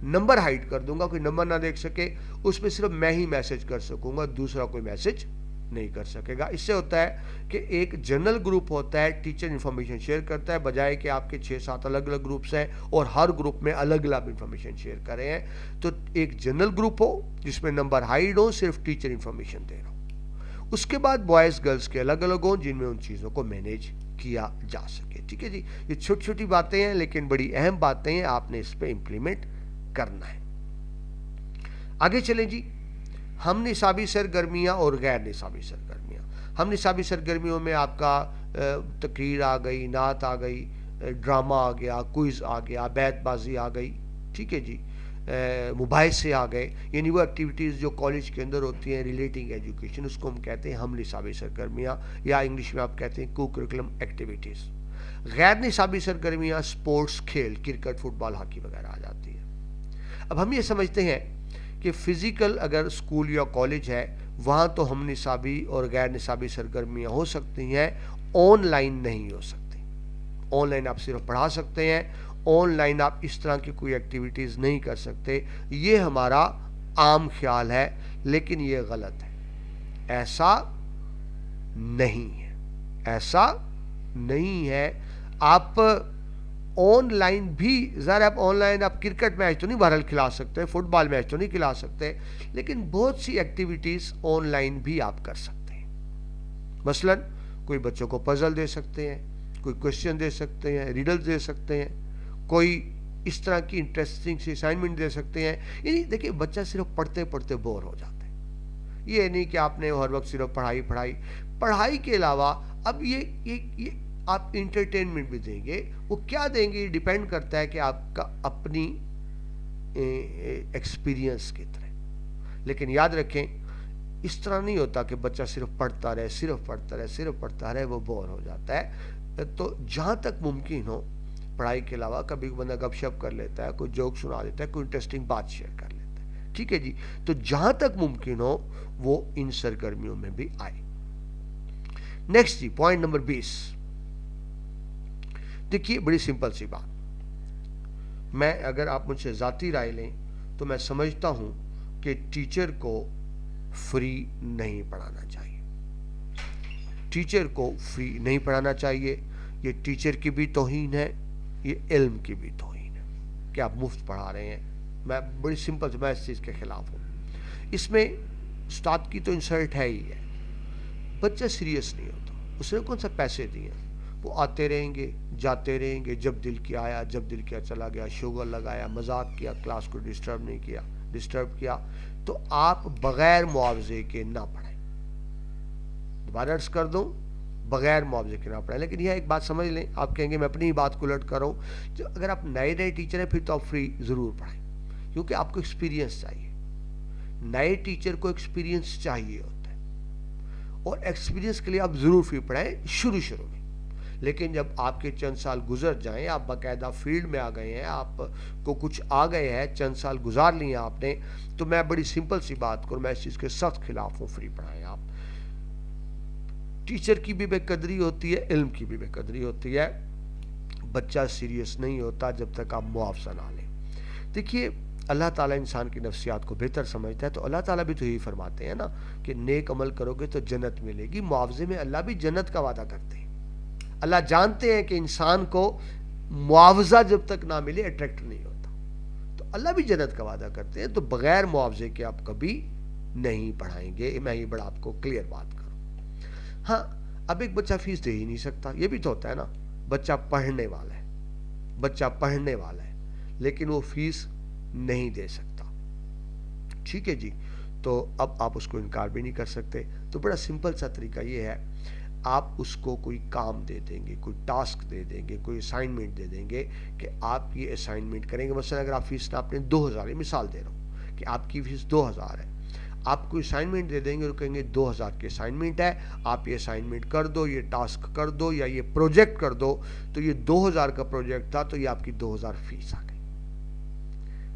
نمبر ہائڈ کر دوں گا، کوئی نمبر نہ دیکھ سکے، اس میں صرف میں ہی میسج کر سکوں گا، دوسرا کوئی میسج نہیں کر سکے گا۔ اس سے ہوتا ہے کہ ایک جنرل گروپ ہوتا ہے، ٹیچر انفارمیشن شیئر کرتا ہے، بجائے کہ آپ کے 6-7 الگ الگ گروپس ہیں اور ہر گروپ میں الگ الگ انفارمیشن شیئر کر رہے ہیں، تو ایک جنرل گروپ ہو جس میں نمبر ہائڈ ہو، صرف ٹیچر انفارمیشن دے رہا ہوں۔ اس کے بعد بوائز گرلز کے الگ الگ ہوں جن میں ان چیزوں کو مینیج کیا جا سکے، ٹھیک ہے جی۔ یہ چھوٹی چھوٹی باتیں ہیں لیکن بڑی اہم باتیں ہیں، آپ نے اس پہ امپلیمنٹ کرنا ہے۔ آگے چلیں جی، ہم نصابی سرگرمیاں اور غیر نصابی سرگرمیاں۔ ہم نصابی سرگرمیوں میں آپ کا تقریر آ گئی، نعت آ گئی، ڈرامہ آ گیا، کوئز آ گیا، بیت بازی آ گئی، ٹھیک ہے جی، مباحثے آ گئے، یعنی وہ ایکٹیویٹیز جو کالج کے اندر ہوتی ہیں ریلیٹنگ ایجوکیشن، اس کو ہم کہتے ہیں ہم نصابی سرگرمیاں، یا انگلش میں آپ کہتے ہیں کو کریکولم ایکٹیویٹیز۔ غیر نصابی سرگرمیاں سپورٹس، کھیل، کرکٹ، فٹ بال، ہاکی وغیرہ آ جاتی ہیں۔ اب ہم یہ سمجھتے ہیں کہ فزیکل اگر اسکول یا کالج ہے وہاں تو ہم نصابی اور غیر نصابی سرگرمیاں ہو سکتی ہیں، آن لائن نہیں ہو سکتی۔ آن لائن آپ صرف پڑھا سکتے ہیں، آن لائن آپ اس طرح کی کوئی ایکٹیویٹیز نہیں کر سکتے، یہ ہمارا عام خیال ہے، لیکن یہ غلط ہے۔ ایسا نہیں ہے، ایسا نہیں ہے۔ آپ آن لائن بھی ظاہر آپ آن لائن آپ کرکٹ میچ تو نہیں بہرحال کھلا سکتے، فٹ بال میچ تو نہیں کھلا سکتے، لیکن بہت سی ایکٹیویٹیز آن لائن بھی آپ کر سکتے ہیں۔ مثلا کوئی بچوں کو پزل دے سکتے ہیں، کوئی کوشچن دے سکتے ہیں، ریڈل دے سکتے ہیں، کوئی اس طرح کی انٹرسٹنگ سی اسائنمنٹ دے سکتے ہیں۔ یعنی دیکھیں بچہ صرف پڑھتے پڑھتے بور ہو جاتا ہے، یہ نہیں کہ آپ نے ہر وقت صرف پڑھائی کے علاوہ اب یہ آپ انٹرٹینمنٹ بھی دیں گے۔ وہ کیا دیں گے یہ ڈیپینڈ کرتا ہے کہ آپ کا اپنی ایکسپیرینس کی طرح۔ لیکن یاد رکھیں اس طرح نہیں ہوتا کہ بچہ صرف پڑھتا رہے وہ بور ہو جاتا ہے۔ تو جہاں تک ممکن ہو پڑھائی کے علاوہ کبھی بندہ گپ شپ کر لیتا ہے، کوئی جوک سنا دیتا ہے، کوئی انٹرسٹنگ بات شیئر کر لیتا ہے، ٹھیک ہے جی۔ تو جہاں تک ممکن ہو وہ ان سرگرمیوں میں بھی آئے۔ نیکسٹ جی پوائنٹ نمبر 20، دیکھیے بڑی سمپل سی بات، میں اگر آپ مجھ سے ذاتی رائے لیں تو میں سمجھتا ہوں کہ ٹیچر کو فری نہیں پڑھانا چاہیے، ٹیچر کو فری نہیں پڑھانا چاہیے۔ یہ ٹیچر کی بھی توہین ہے، یہ علم کی بھی توہین ہے کہ آپ مفت پڑھا رہے ہیں۔ میں بڑی سمپل سے میں اس چیز کے خلاف ہوں۔ اس میں استاد کی تو انسلٹ ہے ہی ہے۔ بچہ سیریس نہیں ہوتا، اس نے کون سا پیسے دیے ہیں، وہ آتے رہیں گے جاتے رہیں گے، جب دل کیا آیا، جب دل کیا چلا گیا، شوگر لگایا، مذاق کیا، کلاس کو ڈسٹرب کیا۔ تو آپ بغیر معاوضے کے نہ پڑھائیں، دوبارہ عرض کر دوں بغیر معاوضے کے نہ پڑھائیں۔ لیکن یہ ایک بات سمجھ لیں، آپ کہیں گے میں اپنی ہی بات کو الٹ کر رہا ہوں، اگر آپ نئے ٹیچر ہیں پھر تو آپ فری ضرور پڑھائیں، کیونکہ آپ کو ایکسپیرینس چاہیے۔ نئے ٹیچر کو ایکسپیرینس چاہیے ہوتا ہے، اور ایکسپیرینس کے لیے آپ ضرور فری پڑھائیں شروع میں۔ لیکن جب آپ کے چند سال گزر جائیں، آپ باقاعدہ فیلڈ میں آ گئے ہیں، آپ کو کچھ آ گئے ہیں، چند سال گزار لیے آپ نے، تو میں بڑی سمپل سی بات کروں، میں اس چیز کے سخت خلاف ہوں، فری پڑھائیں آپ۔ ٹیچر کی بھی بے قدری ہوتی ہے، علم کی بھی بے قدری ہوتی ہے۔ بچہ سیریس نہیں ہوتا جب تک آپ معاوضہ نہ لیں۔ دیکھیے اللہ تعالیٰ انسان کی نفسیات کو بہتر سمجھتا ہے، تو اللہ تعالیٰ بھی تو یہی فرماتے ہیں نا کہ نیک عمل کرو گے تو جنت ملے گی۔ معاوضے میں اللہ بھی جنت کا وعدہ کرتے ہیں۔ اللہ جانتے ہیں کہ انسان کو معاوضہ جب تک نہ ملے اٹریکٹ نہیں ہوتا، تو اللہ بھی جنت کا وعدہ کرتے ہیں۔ تو بغیر معاوضے کے آپ کبھی نہیں پڑھائیں گے، میں یہ بڑا آپ کو کلیئر بات کروں۔ ہاں اب ایک بچہ فیس دے ہی نہیں سکتا، یہ بھی تو ہوتا ہے نا، بچہ پڑھنے والا ہے لیکن وہ فیس نہیں دے سکتا، ٹھیک ہے جی۔ تو اب آپ اس کو انکار بھی نہیں کر سکتے۔ تو بڑا سمپل سا طریقہ یہ ہے، آپ اس کو کوئی کام دے دیں گے، کوئی ٹاسک دے دیں گے، کوئی اسائنمنٹ دے دیں گے کہ آپ یہ اسائنمنٹ کریں گے۔ مثلا اگر آپ فیس نہ آپ نے 2000، مثال دے رہا ہوں کہ آپ کی فیس 2000 ہے، آپ کو اسائنمنٹ دے دیں گے اور کہیں گے 2000 کی اسائنمنٹ ہے، آپ یہ اسائنمنٹ کر دو، یہ ٹاسک کر دو، یا یہ پروجیکٹ کر دو۔ تو یہ 2000 کا پروجیکٹ تھا، تو یہ آپ کی 2000 فیس آ گئی۔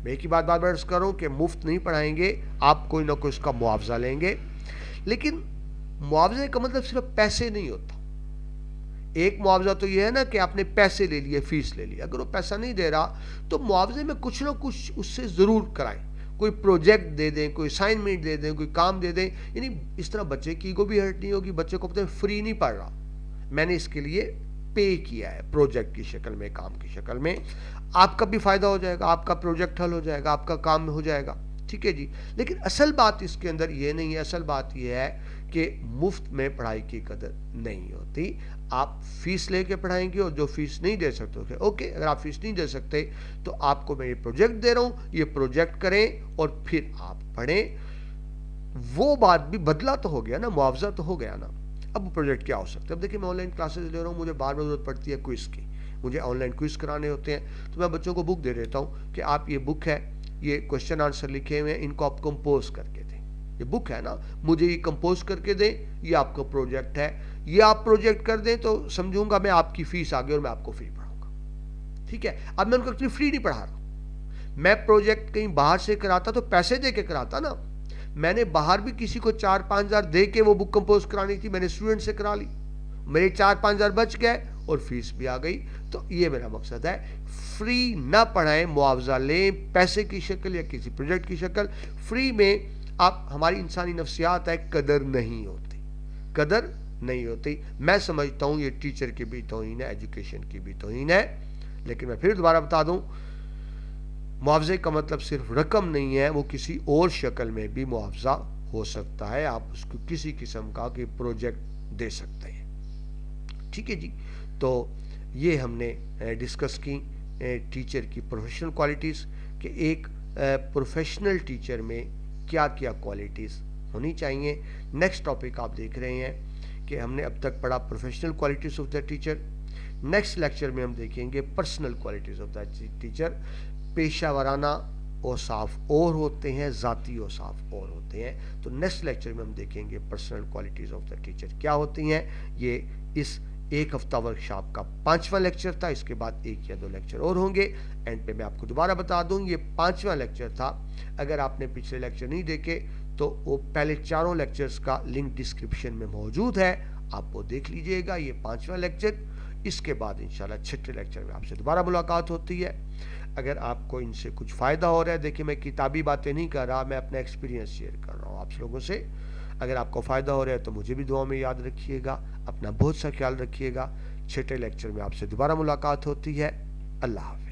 میں ایک ہی بات عرض کروں کہ مفت نہیں پڑھائیں گے، آپ کوئی نہ کوئی اس کا معاوضہ لیں گے۔ لیکن معاوضے کا مطلب صرف پیسے نہیں ہوتا۔ ایک معاوضہ تو یہ ہے نا کہ آپ نے پیسے لے لیے، فیس لے لی، اگر وہ پیسہ نہیں دے رہا تو معاوضے میں کچھ نہ کچھ اس سے ضرور کرائیں، کوئی پروجیکٹ دے دیں، کوئی اسائنمنٹ دے دیں، کوئی کام دے دیں۔ یعنی اس طرح بچے کی ایگو بھی ہرٹ نہیں ہوگی، بچے کو پتہ ہے فری نہیں پڑھ رہا، میں نے اس کے لیے پے کیا ہے، پروجیکٹ کی شکل میں، کام کی شکل میں۔ آپ کا بھی فائدہ ہو جائے گا، آپ کا پروجیکٹ حل ہو جائے گا، آپ کا کام ہو جائے گا، ٹھیک ہے جی۔ لیکن اصل بات اس کے اندر یہ نہیں ہے، اصل بات یہ ہے کہ مفت میں پڑھائی کی قدر نہیں ہوتی۔ آپ فیس لے کے پڑھائیں گے، اور جو فیس نہیں دے سکتے اوکے، اگر آپ فیس نہیں دے سکتے تو آپ کو میں یہ پروجیکٹ دے رہا ہوں، یہ پروجیکٹ کریں اور پھر آپ پڑھیں۔ وہ بات بھی بدلہ تو ہو گیا نا، معاوضہ تو ہو گیا نا۔ اب پروجیکٹ کیا ہو سکتا ہے؟ اب دیکھیں میں آن لائن کلاسز لے رہا ہوں، مجھے بار بار ضرورت پڑتی ہے کوئز کی، مجھے آن لائن کوئز کرانے ہوتے ہیں، تو میں بچوں کو بک دے دیتا ہوں کہ آپ یہ بک ہے، یہ کوشچن آنسر لکھے ہوئے ہیں، ان کو آپ کمپوز کر کے دیں۔ یہ بک ہے نا، مجھے یہ کمپوز کر کے دیں، یہ آپ کا پروجیکٹ ہے، یہ آپ پروجیکٹ کر دیں تو سمجھوں گا میں آپ کی فیس آگے اور میں آپ کو فری پڑھاؤں گا، ٹھیک ہے۔ اب میں ان کو ایکچولی فری نہیں پڑھا رہا، میں پروجیکٹ کہیں باہر سے کراتا تو پیسے دے کے کراتا نا. میں نے باہر بھی کسی کو 4-5 ہزار دے کے وہ بک کمپوز کرانی تھی, میں نے اسٹوڈنٹ سے کرا لی, میرے 4-5 ہزار بچ گئے اور فیس بھی آ گئی. تو یہ میرا مقصد ہے, فری نہ پڑھائیں, معاوضہ لیں پیسے کی شکل یا کسی پروجیکٹ کی شکل. فری میں آپ, ہماری انسانی نفسیات ہے, قدر نہیں ہوتی, قدر نہیں ہوتی. میں سمجھتا ہوں یہ ٹیچر کی بھی توہین ہے, ایجوکیشن کی بھی توہین ہے. لیکن میں پھر دوبارہ بتا دوں, معاوضے کا مطلب صرف رقم نہیں ہے, وہ کسی اور شکل میں بھی معاوضہ ہو سکتا ہے. آپ اس کو کسی قسم کا کہ پروجیکٹ دے سکتے ہیں. ٹھیک ہے جی. تو یہ ہم نے ڈسکس کی ٹیچر کی پروفیشنل کوالٹیز, کہ ایک پروفیشنل ٹیچر میں کیا کیا کوالٹیز ہونی چاہیے. نیکسٹ ٹاپک آپ دیکھ رہے ہیں کہ ہم نے اب تک پڑھا professional qualities of the teacher. Next lecture میں ہم دیکھیں گے personal qualities of the teacher. پیشہ ورانہ اوصاف اور ہوتے ہیں, ذاتی اوصاف اور ہوتے ہیں. تو نیکسٹ لیکچر میں ہم دیکھیں گے personal qualities of the teacher کیا ہوتی ہیں. یہ اس ایک ہفتہ ورکشاپ کا 5واں لیکچر تھا. اس کے بعد 1 یا 2 لیکچر اور ہوں گے. اینڈ پہ میں آپ کو دوبارہ بتا دوں, یہ 5واں لیکچر تھا. اگر آپ نے پچھلے لیکچر نہیں دیکھے تو وہ پہلے 4 لیکچرز کا لنک ڈسکرپشن میں موجود ہے, آپ وہ دیکھ لیجئے گا. یہ 5واں لیکچر. اس کے بعد انشاءاللہ 6 لیکچر میں آپ سے دوبارہ ملاقات ہوتی ہے. اگر آپ کو ان سے کچھ فائدہ ہو رہا ہے, دیکھیں میں کتابی باتیں نہیں کر رہا, میں اپنا ایکسپیرینس شیئر کر رہا ہوں آپ لوگوں سے. اگر آپ کو فائدہ ہو رہا ہے تو مجھے بھی دعا میں یاد رکھیے گا. اپنا بہت سا خیال رکھیے گا. 6 لیکچر میں آپ سے دوبارہ ملاقات ہوتی ہے. اللہ حافظ.